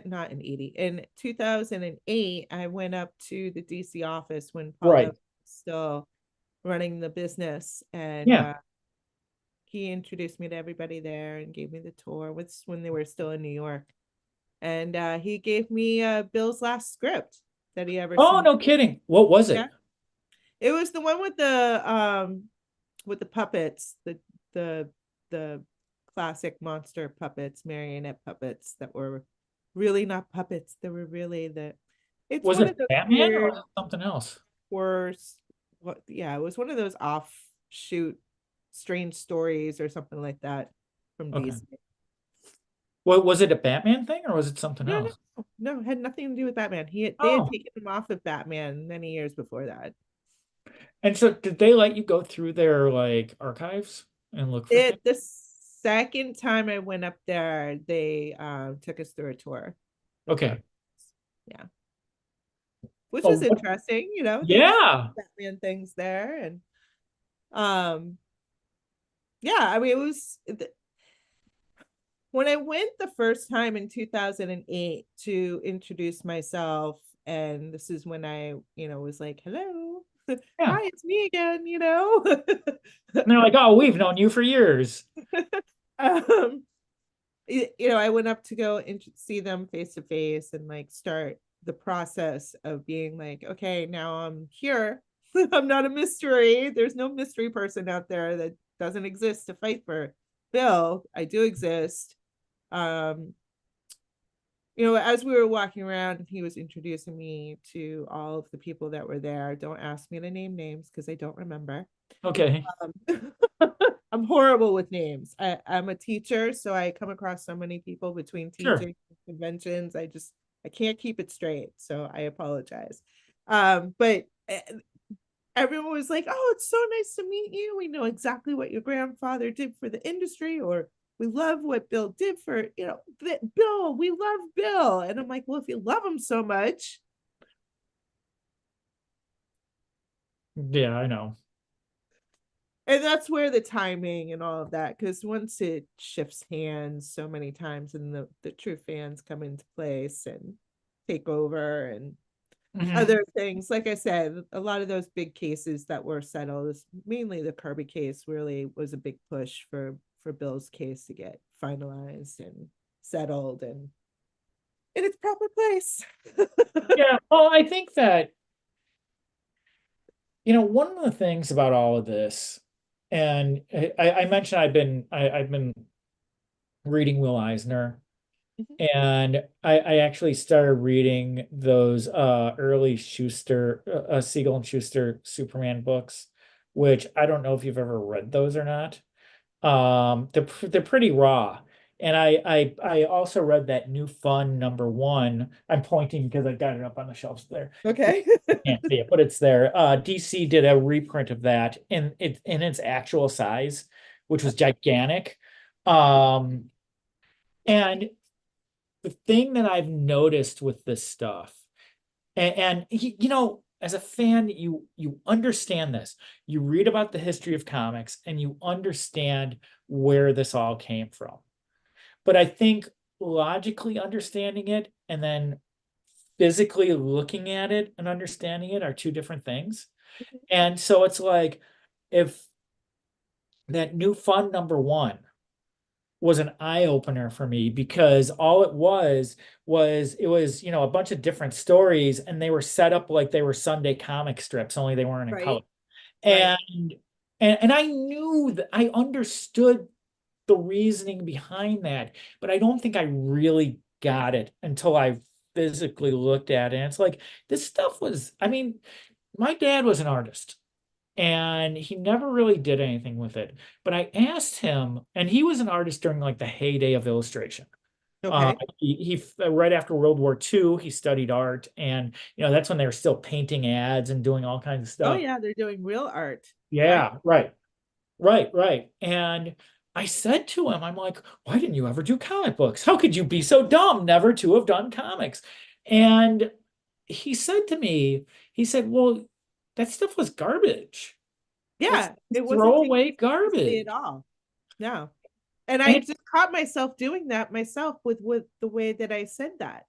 Speaker 2: not in 80, in 2008, I went up to the DC office when Paul
Speaker 1: right.
Speaker 2: Evans was still running the business. And
Speaker 1: Yeah.
Speaker 2: he introduced me to everybody there and gave me the tour. When they were still in New York. And he gave me Bill's last script that he ever
Speaker 1: Oh,
Speaker 2: submitted.
Speaker 1: no kidding. What was
Speaker 2: Yeah.
Speaker 1: it?
Speaker 2: It was the one with the puppets, the the classic monster puppets, marionette puppets that were really not puppets. They were really it's
Speaker 1: Was
Speaker 2: one
Speaker 1: it
Speaker 2: of those
Speaker 1: Batman or
Speaker 2: weird
Speaker 1: was it something else?
Speaker 2: horror. What, yeah, it was one of those offshoot strange stories or something like that from
Speaker 1: Okay.
Speaker 2: DC.
Speaker 1: What was it, a Batman thing or was it something
Speaker 2: No,
Speaker 1: else?
Speaker 2: no, it had nothing to do with Batman. They had
Speaker 1: Oh,
Speaker 2: taken him off of Batman many years before that.
Speaker 1: and so did they let you go through their like archives and look for things?
Speaker 2: The second time I went up there, they took us through a tour of the art.
Speaker 1: Okay.
Speaker 2: Yeah, which was
Speaker 1: Oh,
Speaker 2: interesting. There was
Speaker 1: yeah.
Speaker 2: Batman things there, and um, yeah. I mean, when I went the first time in 2008 to introduce myself, and this is when I, was like, "Hello,
Speaker 1: Yeah.
Speaker 2: hi, it's me again."
Speaker 1: And they're like, oh, we've known you for years.
Speaker 2: um, I went up to go and see them face to face and like start the process of being like, okay, now I'm here. I'm not a mystery. There's no mystery person out there that doesn't exist to fight for Bill. I do exist. Um, as we were walking around and he was introducing me to all of the people that were there. Don't ask me to name names because I don't remember.
Speaker 1: Okay.
Speaker 2: Um, I'm horrible with names. I'm a teacher, so I come across so many people between
Speaker 1: Sure.
Speaker 2: teaching conventions. I can't keep it straight, so I apologize. But everyone was like, "Oh, it's so nice to meet you. We know exactly what your grandfather did for the industry, or we love what Bill did for Bill. We love Bill." And I'm like, "Well, if you love him so much."
Speaker 1: Yeah, I know.
Speaker 2: And that's where the timing and all of that, because once it shifts hands so many times and the true fans come into place and take over and
Speaker 1: Hmm.
Speaker 2: other things, like I said, a lot of those big cases that were settled, mainly the Kirby case, really was a big push for Bill's case to get finalized and settled and in its proper place.
Speaker 1: Yeah, well, I think that, one of the things about all of this, and I mentioned I've been reading Will Eisner,
Speaker 2: Mhm.
Speaker 1: And I actually started reading those early Schuster Siegel and Schuster Superman books, which I don't know if you've ever read those or not. They're pretty raw. And I also read that New Fun #1. I'm pointing because I got it up on the shelves there.
Speaker 2: Okay.
Speaker 1: Can't see it, but it's there. DC did a reprint of that in its actual size, which was gigantic. Um, and the thing that I've noticed with this stuff, as a fan, you understand this. You read about the history of comics and you understand where this all came from. But I think logically understanding it and then physically looking at it and understanding it are two different things. And so it's like if that New Fun #1 was an eye opener for me because all it was it was a bunch of different stories and they were set up like they were Sunday comic strips, only they weren't in color.
Speaker 2: Right. Right.
Speaker 1: And and I knew that I understood the reasoning behind that, but I don't think I really got it until I physically looked at it. And it's like this stuff was, I mean, my dad was an artist and he never really did anything with it. But I asked him, and he was an artist during like the heyday of illustration.
Speaker 2: Okay.
Speaker 1: He right after World War II, he studied art, and that's when they were still painting ads and doing all kinds of
Speaker 2: Oh
Speaker 1: stuff.
Speaker 2: yeah, they're doing real art. Right.
Speaker 1: Yeah, right, right, right. And I said to him, I'm like, why didn't you ever do comic books? How could you be so dumb never to have done comics? And he said to me, he said, well, that stuff was garbage. It's
Speaker 2: Yeah, it wasn't taken
Speaker 1: throwaway
Speaker 2: seriously at
Speaker 1: garbage.
Speaker 2: all. No. And I
Speaker 1: And
Speaker 2: just caught myself doing that myself with the way that I said that.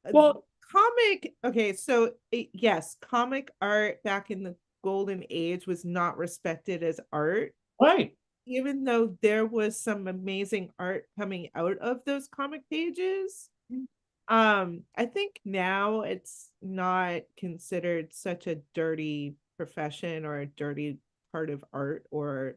Speaker 2: Uh,
Speaker 1: well,
Speaker 2: Comic, okay, so yes, comic art back in the golden age was not respected as art,
Speaker 1: right.
Speaker 2: even though there was some amazing art coming out of those comic pages. I think now it's not considered such a dirty profession or a dirty part of art, or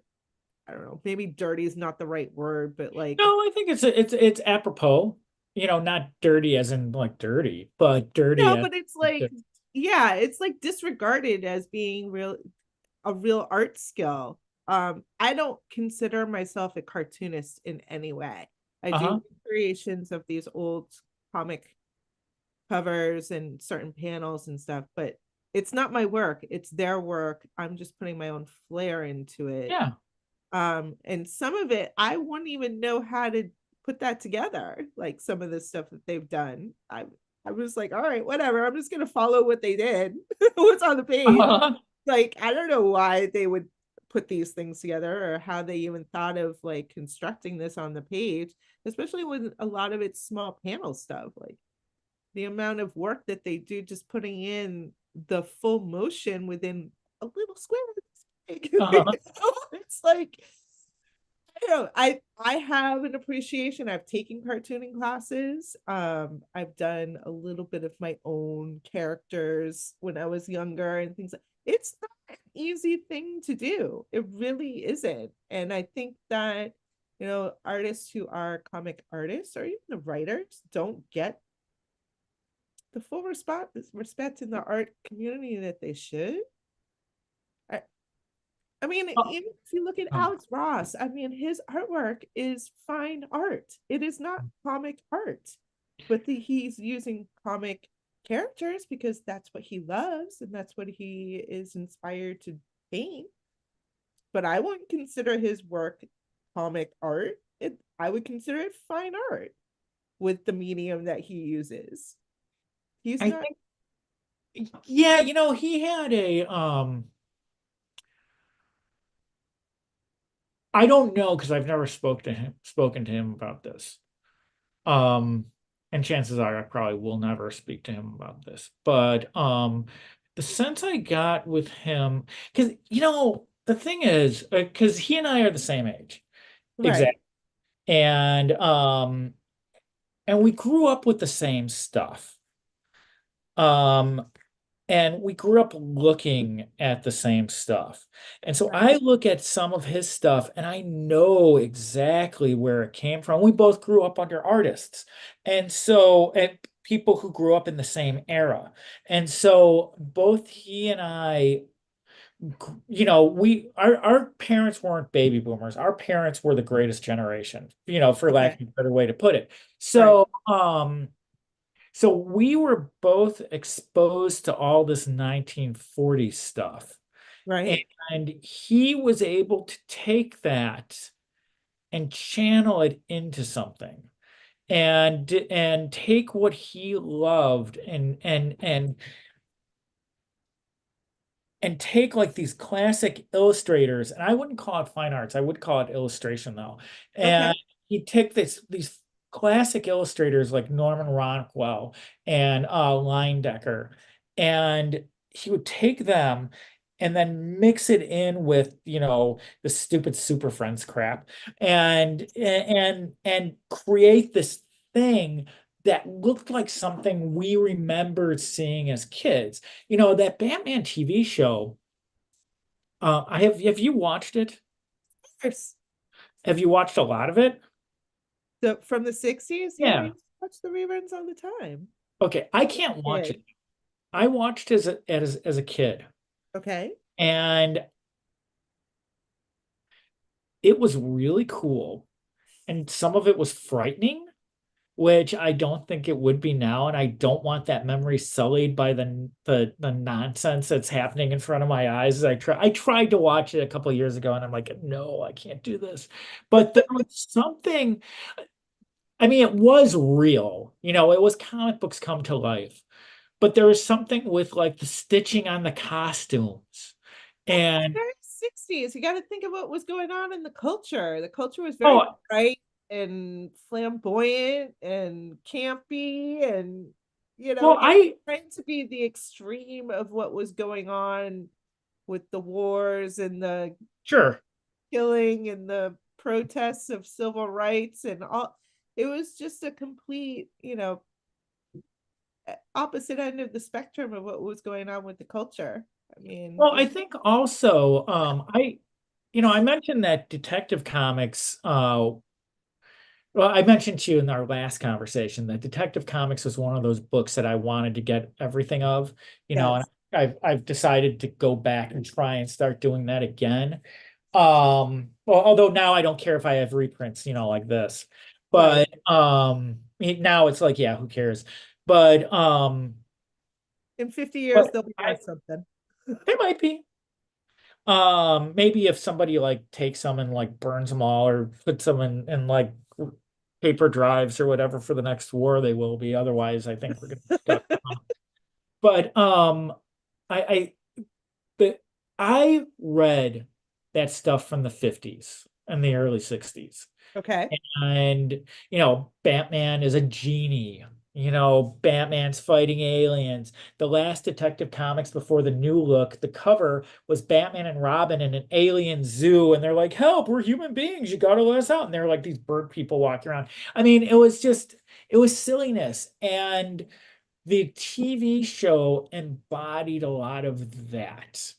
Speaker 2: I don't know, maybe dirty is not the right word, but
Speaker 1: No,
Speaker 2: like,
Speaker 1: I think it's apropos. Not dirty as in like dirty, but dirty
Speaker 2: no,
Speaker 1: as
Speaker 2: but it's like, yeah, it's like disregarded as being a real art skill. I don't consider myself a cartoonist in any way. I do
Speaker 1: uh-huh.
Speaker 2: creations of these old comic covers and certain panels and stuff, but it's not my work. It's their work. I'm just putting my own flair into it.
Speaker 1: Yeah.
Speaker 2: And some of it I wouldn't even know how to put that together, like some of the stuff that they've done. I was like, all right, whatever, I'm just gonna follow what they did. What's on the page.
Speaker 1: Uh-huh.
Speaker 2: Like, I don't know why they would put these things together or how they even thought of like constructing this on the page, especially when a lot of it's small panel stuff. Like the amount of work that they do just putting in the full motion within a little square.
Speaker 1: Uh-huh.
Speaker 2: It's like, I don't know, I have an appreciation. I've taken cartooning classes. I've done a little bit of my own characters when I was younger and things like, it's not an easy thing to do. It really isn't. And I think that, artists who are comic artists or even the writers don't get the full respect in the art community that they should. I, I mean, even if you look at
Speaker 1: Uh-huh.
Speaker 2: Alex Ross, I mean, his artwork is fine art. It is not comic art, but he's using comic characters because that's what he loves and that's what he is inspired to paint. But I wouldn't consider his work comic art. I would consider it fine art with the medium that he uses. He's
Speaker 1: I
Speaker 2: not.
Speaker 1: think yeah, he had a I don't know because I've never spoken to him about this. Um, and chances are I probably will never speak to him about this. But the sense I got with him, because the thing is, because he and I are the same age,
Speaker 2: Right.
Speaker 1: exactly, and we grew up with the same stuff. Um, and we grew up looking at the same stuff. And so
Speaker 2: Right.
Speaker 1: I look at some of his stuff and I know exactly where it came from. We both grew up under artists. And people who grew up in the same era. And so both he and I, our parents weren't baby boomers. Our parents were the greatest generation, for lack
Speaker 2: Okay.
Speaker 1: of a better way to put it.
Speaker 2: Right.
Speaker 1: So we were both exposed to all this 1940s stuff.
Speaker 2: Right.
Speaker 1: And he was able to take that and channel it into something and take what he loved and take like these classic illustrators, and I wouldn't call it fine arts, I would call it illustration though. And
Speaker 2: Okay.
Speaker 1: he'd take these classic illustrators like Norman Rockwell and Leyendecker, and he would take them and then mix it in with, the stupid Super Friends crap and create this thing that looked like something we remembered seeing as kids. That Batman TV show, have you watched it?
Speaker 2: Course.
Speaker 1: Have you watched a lot of it?
Speaker 2: So from the 60s, yeah, we
Speaker 1: Yeah.
Speaker 2: used to watch the reruns all the time.
Speaker 1: Okay, I can't watch
Speaker 2: Kid.
Speaker 1: it. I watched as a kid,
Speaker 2: Okay.
Speaker 1: and it was really cool. And some of it was frightening, which I don't think it would be now, and I don't want that memory sullied by the nonsense that's happening in front of my eyes. As I tried to watch it a couple of years ago, and I'm like, no, I can't do this. But there was something. I mean, it was real. It was comic books come to life. But there was something with like the stitching on the costumes.
Speaker 2: Well, it's
Speaker 1: And
Speaker 2: very 60s. You got to think of what was going on in the culture. The culture was very
Speaker 1: oh,
Speaker 2: bright and flamboyant and campy and
Speaker 1: well,
Speaker 2: it was trying to be the extreme of what was going on with the wars and the
Speaker 1: sure.
Speaker 2: killing and the protests of civil rights and all. It was just a complete, opposite end of the spectrum of what was going on with the culture. I mean,
Speaker 1: Well, I think also, I mentioned that Detective Comics, well, I mentioned to you in our last conversation that Detective Comics was one of those books that I wanted to get everything of, and
Speaker 2: yes,
Speaker 1: I've decided to go back and try and start doing that again. Well, although now I don't care if I have reprints, like this.
Speaker 2: right.
Speaker 1: But now it's like, yeah, who cares? But
Speaker 2: In 50 years,
Speaker 1: but
Speaker 2: they'll be
Speaker 1: I
Speaker 2: worth something.
Speaker 1: There might be. Maybe if somebody like takes them and like burns them all or puts them in like paper drives or whatever for the next war, they will be. Otherwise, I think we're gonna be stuck. But I but I read that stuff from the 50s and the early 60s.
Speaker 2: Okay.
Speaker 1: And, Batman is a genie. Batman's fighting aliens. The last Detective Comics before the new look, the cover was Batman and Robin in an alien zoo. And they're like, help, we're human beings. You got to let us out. And they're like these bird people walking around. I mean, it was silliness. And the TV show embodied a lot of that.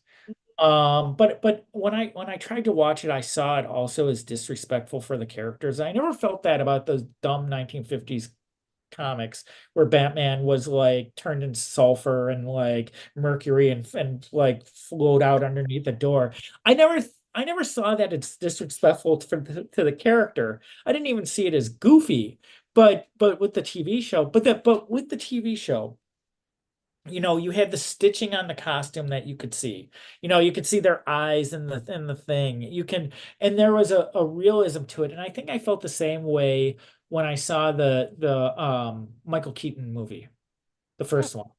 Speaker 1: But when I tried to watch it, I saw it also as disrespectful for the characters. I never felt that about those dumb 1950s comics where Batman was like turned into sulfur and like mercury and like float out underneath the door. I never saw that it's disrespectful to the character. I didn't even see it as goofy. But with the TV show, but with the TV show, you had the stitching on the costume that you could see. You could see their eyes in the thing. And there was a realism to it. And I think I felt the same way when I saw the Michael Keaton movie, the
Speaker 2: Oh,
Speaker 1: first one.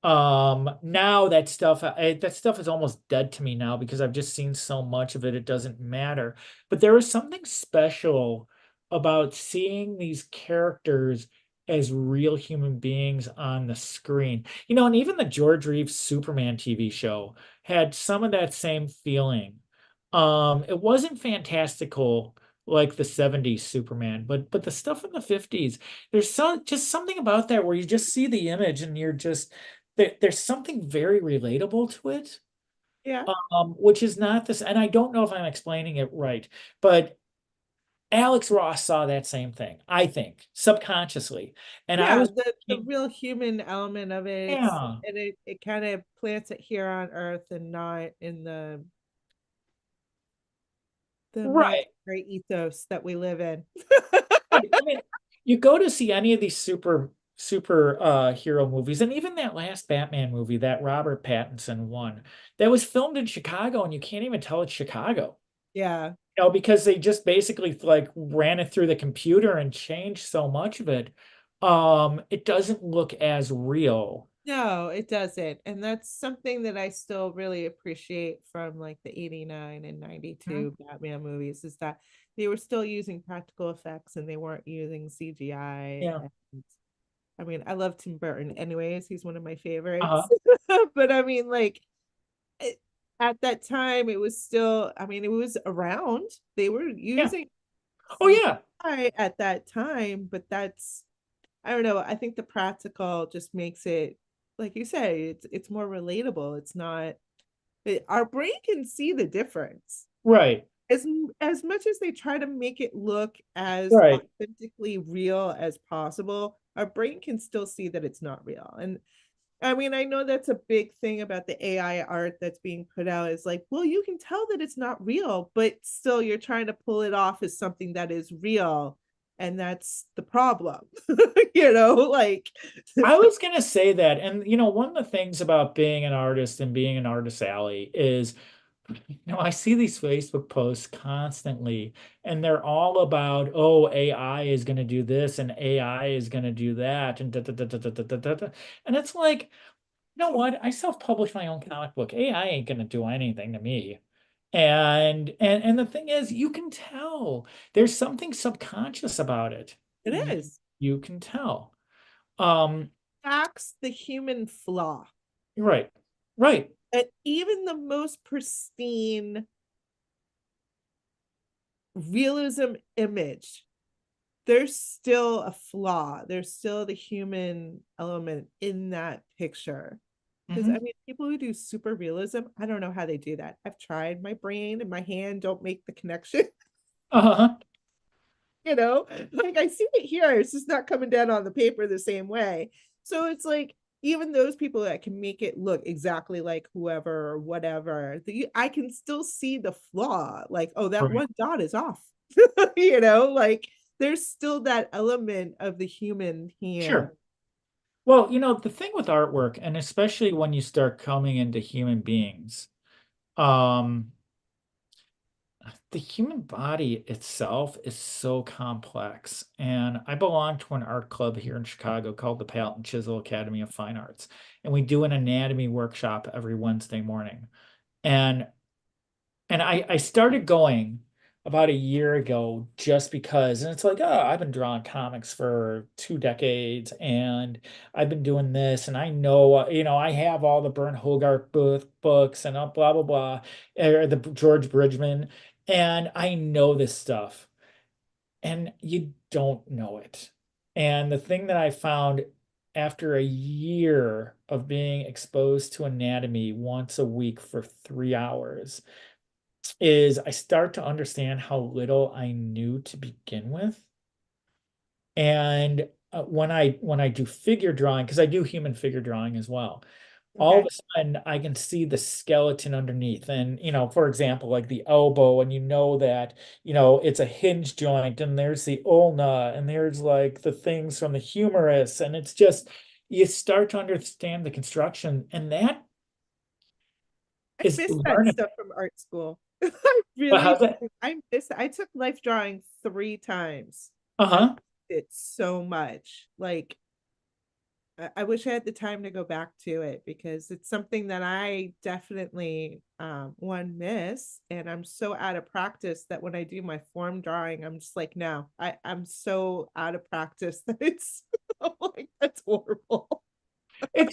Speaker 1: Now that stuff is almost dead to me now because I've just seen so much of it, it doesn't matter. But there was something special about seeing these characters as real human beings on the screen. And even the George Reeves Superman TV show had some of that same feeling. It wasn't fantastical like the 70s Superman, but the stuff in the 50s, there's just something about that where you just see the image and you're just there's something very relatable to it,
Speaker 2: Yeah.
Speaker 1: which is not this, and I don't know if I'm explaining it right, but Alex Ross saw that same thing, I think, subconsciously. And I
Speaker 2: Yeah,
Speaker 1: was,
Speaker 2: the real human element of it,
Speaker 1: yeah,
Speaker 2: and it kind of plants it here on Earth and not in the
Speaker 1: right.
Speaker 2: military ethos that we live in.
Speaker 1: Right. I mean, you go to see any of these super hero movies, and even that last Batman movie, that Robert Pattinson one, that was filmed in Chicago, and you can't even tell it's Chicago.
Speaker 2: Yeah.
Speaker 1: Because they just basically like ran it through the computer and changed so much of it. It doesn't look as real.
Speaker 2: No, it doesn't. And that's something that I still really appreciate from like the 89 and
Speaker 1: Mhm.
Speaker 2: 92 Batman movies is that they were still using practical effects and they weren't using CGI.
Speaker 1: Yeah.
Speaker 2: And I mean, I love Tim Burton anyways. He's one of my favorites.
Speaker 1: Uh-huh.
Speaker 2: But I mean, like it, at that time, it was still, I mean, it was around. They were
Speaker 1: Yeah.
Speaker 2: using
Speaker 1: Oh yeah.
Speaker 2: CGI at that time, but that's I don't know. I think the practical just makes it, like you say, it's more relatable. It's not our brain can see the difference.
Speaker 1: Right.
Speaker 2: As as much as they try to make it look as
Speaker 1: Right.
Speaker 2: authentically real as possible, our brain can still see that it's not real. And I mean, I know that's a big thing about the AI art that's being put out is like, well, you can tell that it's not real, but still you're trying to pull it off as something that is real. And that's the problem, like,
Speaker 1: I was gonna say that, and one of the things about being an artist and being an artist alley is, I see these Facebook posts constantly, and they're all about, oh, AI is gonna do this and AI is gonna do that, and da, da, da, da, da, da, da, da, da. And it's like, you know what? I self-publish my own comic book. AI ain't gonna do anything to me. And the thing is, you can tell there's something subconscious about it.
Speaker 2: it
Speaker 1: You,
Speaker 2: is.
Speaker 1: you can tell. Um,
Speaker 2: Acts the human flaw.
Speaker 1: right, right.
Speaker 2: And even the most pristine realism image, there's still a flaw. There's still the human element in that picture. Because I
Speaker 1: Hmm.
Speaker 2: mean, people who do super realism, I don't know how they do that. I've tried. My brain and my hand don't make the connection.
Speaker 1: Uh-huh.
Speaker 2: Like I see it here. It's just not coming down on the paper the same way. So it's like even those people that can make it look exactly like whoever or whatever, I can still see the flaw. Like, oh, that
Speaker 1: Right.
Speaker 2: one dot is off. Like there's still that element of the human hand.
Speaker 1: Sure. Well, the thing with artwork, and especially when you start coming into human beings, um, the human body itself is so complex. And I belong to an art club here in Chicago called the Palette and Chisel Academy of Fine Arts. And we do an anatomy workshop every Wednesday morning. And I started going about a year ago just because, and it's like, oh, I've been drawing comics for 2 decades, and I've been doing this, and I know, I have all the Bern Hogarth books and blah blah blah, or the George Bridgman, and I know this stuff, and you don't know it. And the thing that I found after a year of being exposed to anatomy once a week for 3 hours is I start to understand how little I knew to begin with. And when I do figure drawing, because I do human figure drawing as well, all of
Speaker 2: Okay.
Speaker 1: a sudden I can see the skeleton underneath. And for example, like the elbow, and that, it's a hinge joint, and there's the ulna, and there's like the things from the humerus, and it's just you start to understand the construction, and that
Speaker 2: I
Speaker 1: is
Speaker 2: miss that
Speaker 1: learning.
Speaker 2: stuff from art school. I
Speaker 1: But
Speaker 2: really
Speaker 1: how's it?
Speaker 2: do. I miss I took life drawing 3 times. I
Speaker 1: Uh-huh.
Speaker 2: did so much. Like I wish I had the time to go back to it because it's something that I definitely one miss, and I'm so out of practice that when I do my form drawing, I'm just like, no, I'm so out of practice that it's I'm like that's horrible.
Speaker 1: It's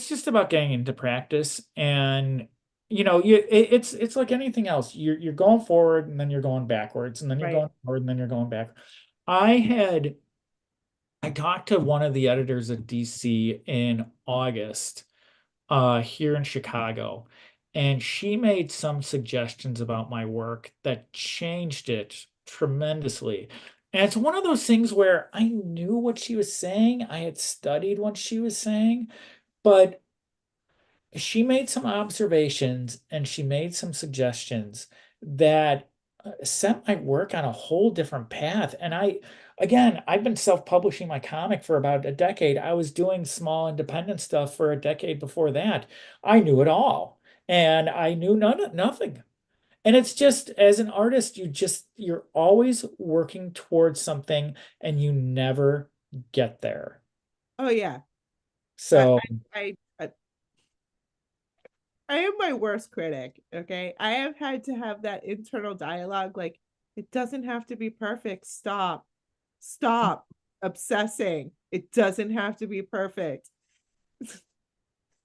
Speaker 1: just about getting into practice, and it's like anything else. You're going forward, and then you're going backwards, and then you're
Speaker 2: Right.
Speaker 1: going forward, and then you're going back. I had I talked to one of the editors at DC in August, here in Chicago, and she made some suggestions about my work that changed it tremendously. And it's one of those things where I knew what she was saying, I had studied what she was saying, but she made some observations and she made some suggestions that set my work on a whole different path. And again, I've been self-publishing my comic for about a decade. I was doing small independent stuff for a decade before that. I knew it all, and I knew nothing. And it's just, as an artist, you're always working towards something and you never get there.
Speaker 2: Oh yeah. I
Speaker 1: So,
Speaker 2: I am my worst critic. Okay. I have had to have that internal dialogue. Like, it doesn't have to be perfect. Stop. Stop obsessing. It doesn't have to be perfect.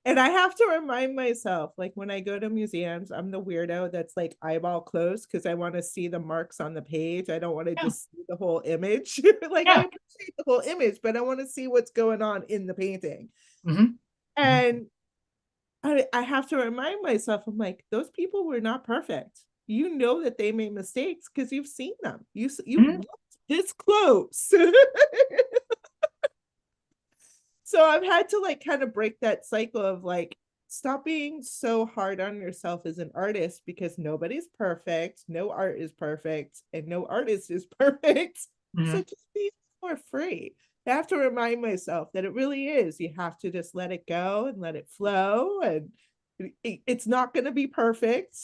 Speaker 2: And I have to remind myself, like when I go to museums, I'm the weirdo that's like eyeball closed because I want to see the marks on the page. I don't want to
Speaker 1: yeah,
Speaker 2: just see the whole image. Like I
Speaker 1: yeah.
Speaker 2: appreciate the whole image, but I want to see what's going on in the painting.
Speaker 1: Mhm. Mhm.
Speaker 2: And I have to remind myself, I'm like, those people were not perfect. You know that they made mistakes because you've seen them. You
Speaker 1: Mhm.
Speaker 2: looked this close. So I've had to like kind of break that cycle of like, stop being so hard on yourself as an artist because nobody's perfect, no art is perfect, and no artist is perfect. So
Speaker 1: Mhm.
Speaker 2: just be more free. I have to remind myself that it really is. You have to just let it go and let it flow, and it's not going to be perfect.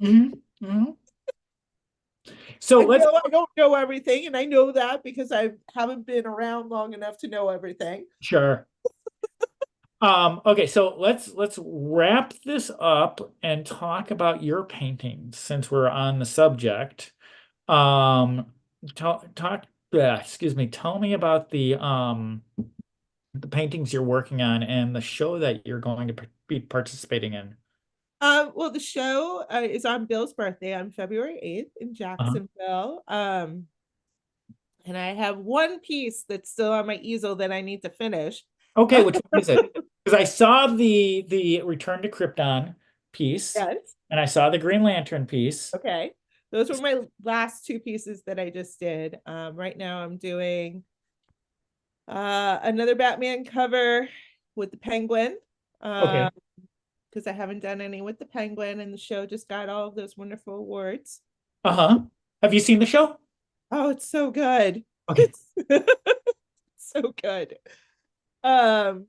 Speaker 1: Mhm. Mhm. So
Speaker 2: I
Speaker 1: let's
Speaker 2: know I don't know everything, and I know that because I haven't been around long enough to know everything.
Speaker 1: sure. Okay, so let's wrap this up and talk about your paintings since we're on the subject. Um, excuse me, tell me about the paintings you're working on and the show that you're going to be participating in.
Speaker 2: Well, the show is on Bill's birthday on February 8th in
Speaker 1: Uh-huh.
Speaker 2: Jacksonville. And I have one piece that's still on my easel that I need to finish.
Speaker 1: Okay, which one is it? Because I saw the Return to Krypton piece,
Speaker 2: Yes.
Speaker 1: and I saw the Green Lantern piece.
Speaker 2: Okay. Those were my last two pieces that I just did. Right now I'm doing another Batman cover with the Penguin.
Speaker 1: Okay.
Speaker 2: Because I haven't done any with the Penguin, and the show just got all of those wonderful awards.
Speaker 1: Uh-huh. Have you seen the show?
Speaker 2: Oh, it's so good.
Speaker 1: Okay.
Speaker 2: It's so good. Um,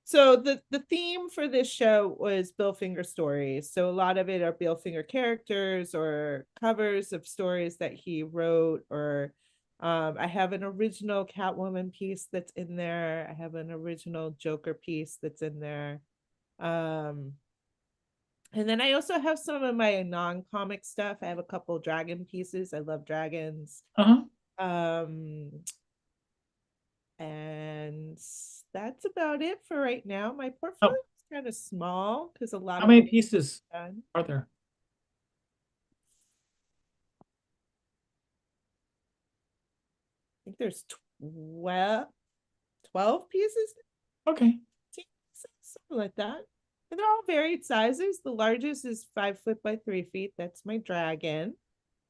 Speaker 2: so the theme for this show was Bill Finger stories. So a lot of it are Bill Finger characters or covers of stories that he wrote, or I have an original Catwoman piece that's in there. I have an original Joker piece that's in there. Um, and then I also have some of my non-comic stuff. I have a couple dragon pieces. I love dragons.
Speaker 1: Uh-huh.
Speaker 2: Um, and that's about it for right now. My portfolio
Speaker 1: Oh,
Speaker 2: is kind of small because a lot
Speaker 1: how
Speaker 2: of
Speaker 1: many
Speaker 2: it
Speaker 1: pieces
Speaker 2: is done.
Speaker 1: are there?
Speaker 2: I think there's 12 pieces,
Speaker 1: Okay.
Speaker 2: something like that. And they're all varied sizes. The largest is 5 foot by 3 feet. That's my dragon.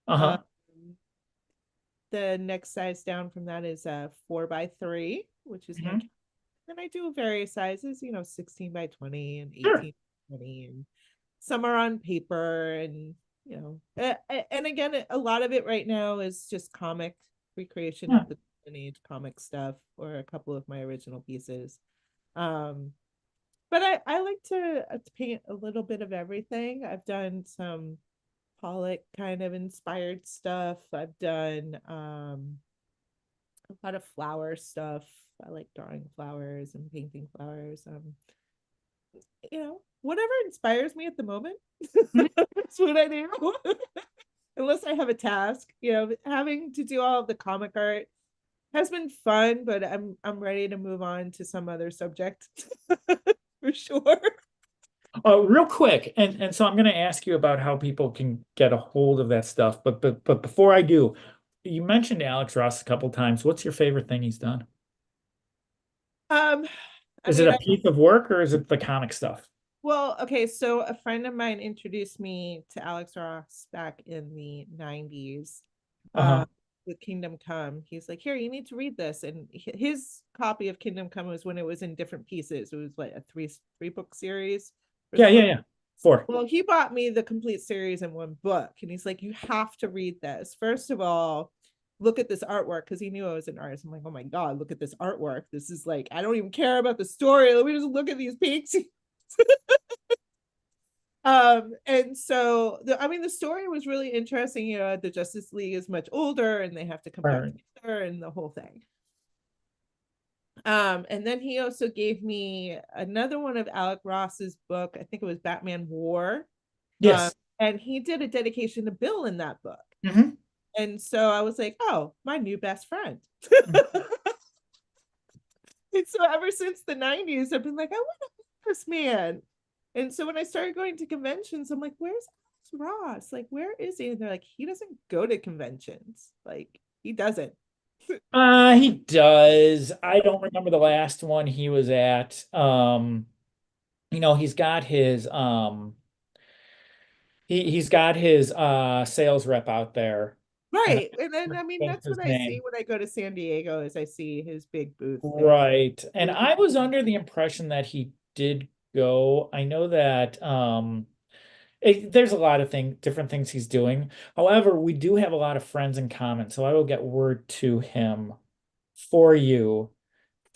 Speaker 2: Um,
Speaker 1: Uh-huh.
Speaker 2: the next size down from that is a 4 by 3, which is my
Speaker 1: Mhm.
Speaker 2: cat. Then I do various sizes, 16 by 20 and
Speaker 1: Sure.
Speaker 2: 18 by 20, and some are on paper, and and again, a lot of it right now is just comic recreation
Speaker 1: Yeah.
Speaker 2: of the age comic stuff or a couple of my original pieces. Um, but I like to paint a little bit of everything. I've done some Pollock kind of inspired stuff. I've done a lot of flower stuff. I like drawing flowers and painting flowers. Whatever inspires me at the moment.
Speaker 1: Mhm.
Speaker 2: That's what I do. Unless I have a task, having to do all of the comic art has been fun, but I'm ready to move on to some other subject for sure.
Speaker 1: Real quick, and so I'm going to ask you about how people can get a hold of that stuff. But before I do, you mentioned Alex Ross a couple times. What's your favorite thing he's done?
Speaker 2: Um, I
Speaker 1: Is it
Speaker 2: mean,
Speaker 1: a piece of work or is it the comic stuff?
Speaker 2: well, okay, so a friend of mine introduced me to Alex Ross back in the 90s, uh,
Speaker 1: Uh-huh.
Speaker 2: with Kingdom Come. He's like, here, you need to read this. And his copy of Kingdom Come was when it was in different pieces. It was like a three book series or
Speaker 1: Yeah,
Speaker 2: something.
Speaker 1: yeah, yeah. Four.
Speaker 2: Well, he bought me the complete series in one book, and he's like, "You have to read this. First of all, look at this artwork," because he knew I was an artist. I'm like, "Oh my god, look at this artwork! This is like, I don't even care about the story. Let me just look at these paintings." And so I mean, the story was really interesting. You know, the Justice League is much older, and they have to come
Speaker 1: All
Speaker 2: back
Speaker 1: right.
Speaker 2: together, and the whole thing. And then he also gave me another one of Alec Ross's book. I think it was Batman War. Um,
Speaker 1: Yes.
Speaker 2: and he did a dedication to Bill in that book.
Speaker 1: Hmm.
Speaker 2: And so I was like, oh, my new best friend. And so ever since the 90s, I've been like, I want to meet this man. And so when I started going to conventions, I'm like, where's Alex Ross? Like, where is he? And they're like, he doesn't go to conventions. Like, he doesn't.
Speaker 1: He does. I don't remember the last one he was at. He's got his he's got his sales rep out there, and I
Speaker 2: Right. And then,
Speaker 1: can't
Speaker 2: I mean,
Speaker 1: think
Speaker 2: that's
Speaker 1: his
Speaker 2: what I see
Speaker 1: name.
Speaker 2: when I go to San Diego is I see his big booth there.
Speaker 1: Right. And I was under the impression that he did go. I know that there's a lot of different things he's doing. However, we do have a lot of friends in common, so I will get word to him for you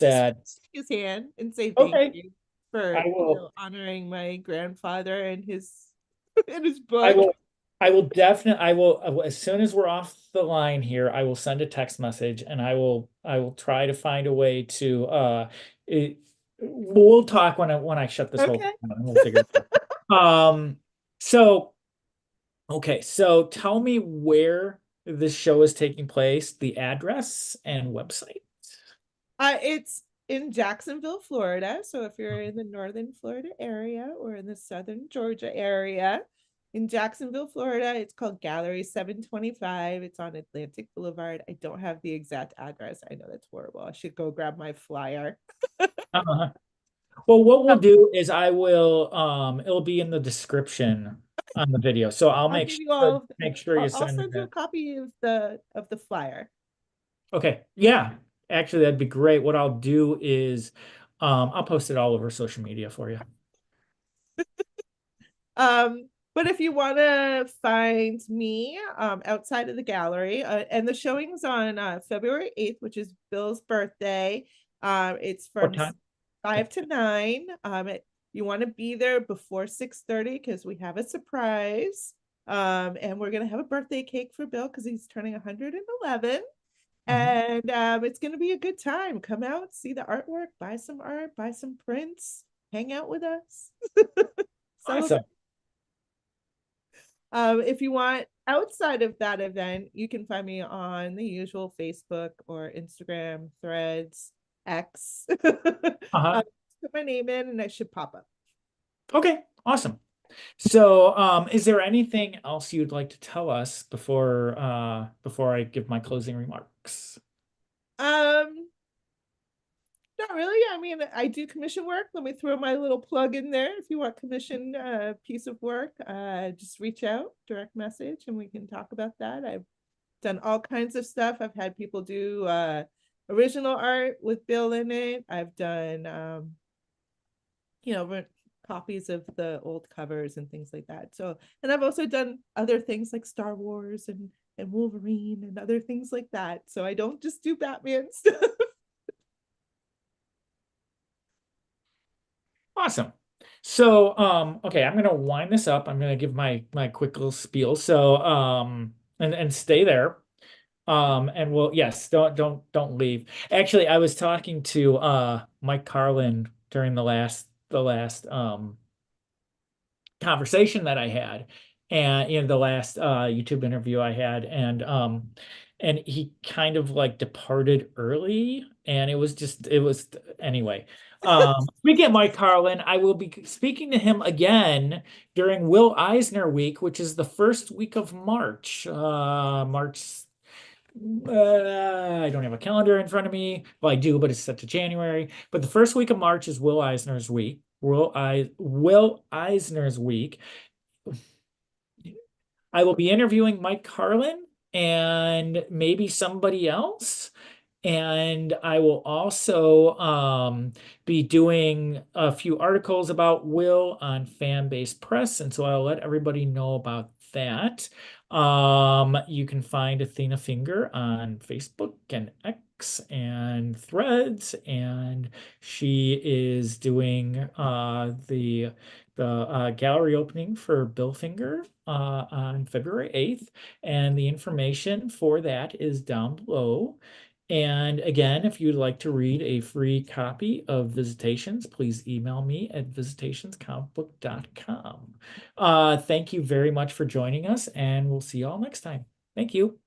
Speaker 2: Just
Speaker 1: that
Speaker 2: shake his hand and say thank
Speaker 1: okay,
Speaker 2: you
Speaker 1: I
Speaker 2: for,
Speaker 1: will
Speaker 2: honoring my grandfather and his and his
Speaker 1: I
Speaker 2: book.
Speaker 1: will I will definitely as soon as we're off the line here, I will send a text message and I will try to find a way to it, we'll talk when I shut this whole
Speaker 2: Okay.
Speaker 1: thing down and we'll figure it out. So okay, so tell me where this show is taking place, the address and website.
Speaker 2: It's in Jacksonville, Florida. So if you're in the northern Florida area or in the southern Georgia area, in Jacksonville, Florida, it's called Gallery 725. It's on Atlantic Boulevard. I don't have the exact address. I know that's horrible. I should go grab my flyer.
Speaker 1: Uh-huh. Well, what we'll
Speaker 2: Um,
Speaker 1: do is it'll be in the description on the video. So I'll
Speaker 2: I'll
Speaker 1: make
Speaker 2: give you
Speaker 1: sure
Speaker 2: all.
Speaker 1: make sure you
Speaker 2: I'll
Speaker 1: send me
Speaker 2: send you a
Speaker 1: that.
Speaker 2: copy of the flyer.
Speaker 1: Okay. Yeah. Actually, that'd be great. What I'll do is I'll post it all over social media for you.
Speaker 2: But if you want to find me outside of the gallery, and the showing's on February 8th, which is Bill's birthday. It's
Speaker 1: What
Speaker 2: from
Speaker 1: time?
Speaker 2: 5
Speaker 1: Okay.
Speaker 2: to 9. You want to be there before 6:30 because we have a surprise. And we're going to have a birthday cake for Bill because he's turning 111.
Speaker 1: Mhm.
Speaker 2: And it's going to be a good time. Come out, see the artwork, buy some art, buy some prints, hang out with us, celebrate.
Speaker 1: Awesome.
Speaker 2: If you want outside of that event, you can find me on the usual Facebook or Instagram, Threads, X.
Speaker 1: Uh-huh.
Speaker 2: Put my name in and I should pop up.
Speaker 1: Okay. Awesome. So, is there anything else you'd like to tell us before I give my closing remarks?
Speaker 2: Um, Not really. I mean, I do commission work. Let me throw my little plug in there. If you want commission piece of work, just reach out, direct message, and we can talk about that. I've done all kinds of stuff. I've had people do original art with Bill in it. I've done copies of the old covers and things like that. So, and I've also done other things like Star Wars and Wolverine and other things like that. So I don't just do Batman stuff.
Speaker 1: Awesome. So, okay, I'm gonna wind this up. I'm gonna give my quick little spiel. So, and stay there. And we'll yes, don't leave. Actually, I was talking to Mike Carlin during the last conversation that I had, and the last YouTube interview I had, and he kind of like departed early, and it was anyway. Speaking of Mike Carlin, I will be speaking to him again during Will Eisner week, which is the first week of March. March I don't have a calendar in front of me. Well, I do, but it's set to January. But the first week of March is Will Eisner's week. Will Eisner's week. I will be interviewing Mike Carlin and maybe somebody else. And I will also be doing a few articles about Will on Fanbase Press. And so I'll let everybody know about that. You can find Athena Finger on Facebook and X and Threads. And she is doing the gallery opening for Bill Finger on February 8th. And the information for that is down below. And again, if you'd like to read a free copy of Visitations, please email me at visitationscomicbook.com. Thank you very much for joining us, and we'll see you all next time. Thank you.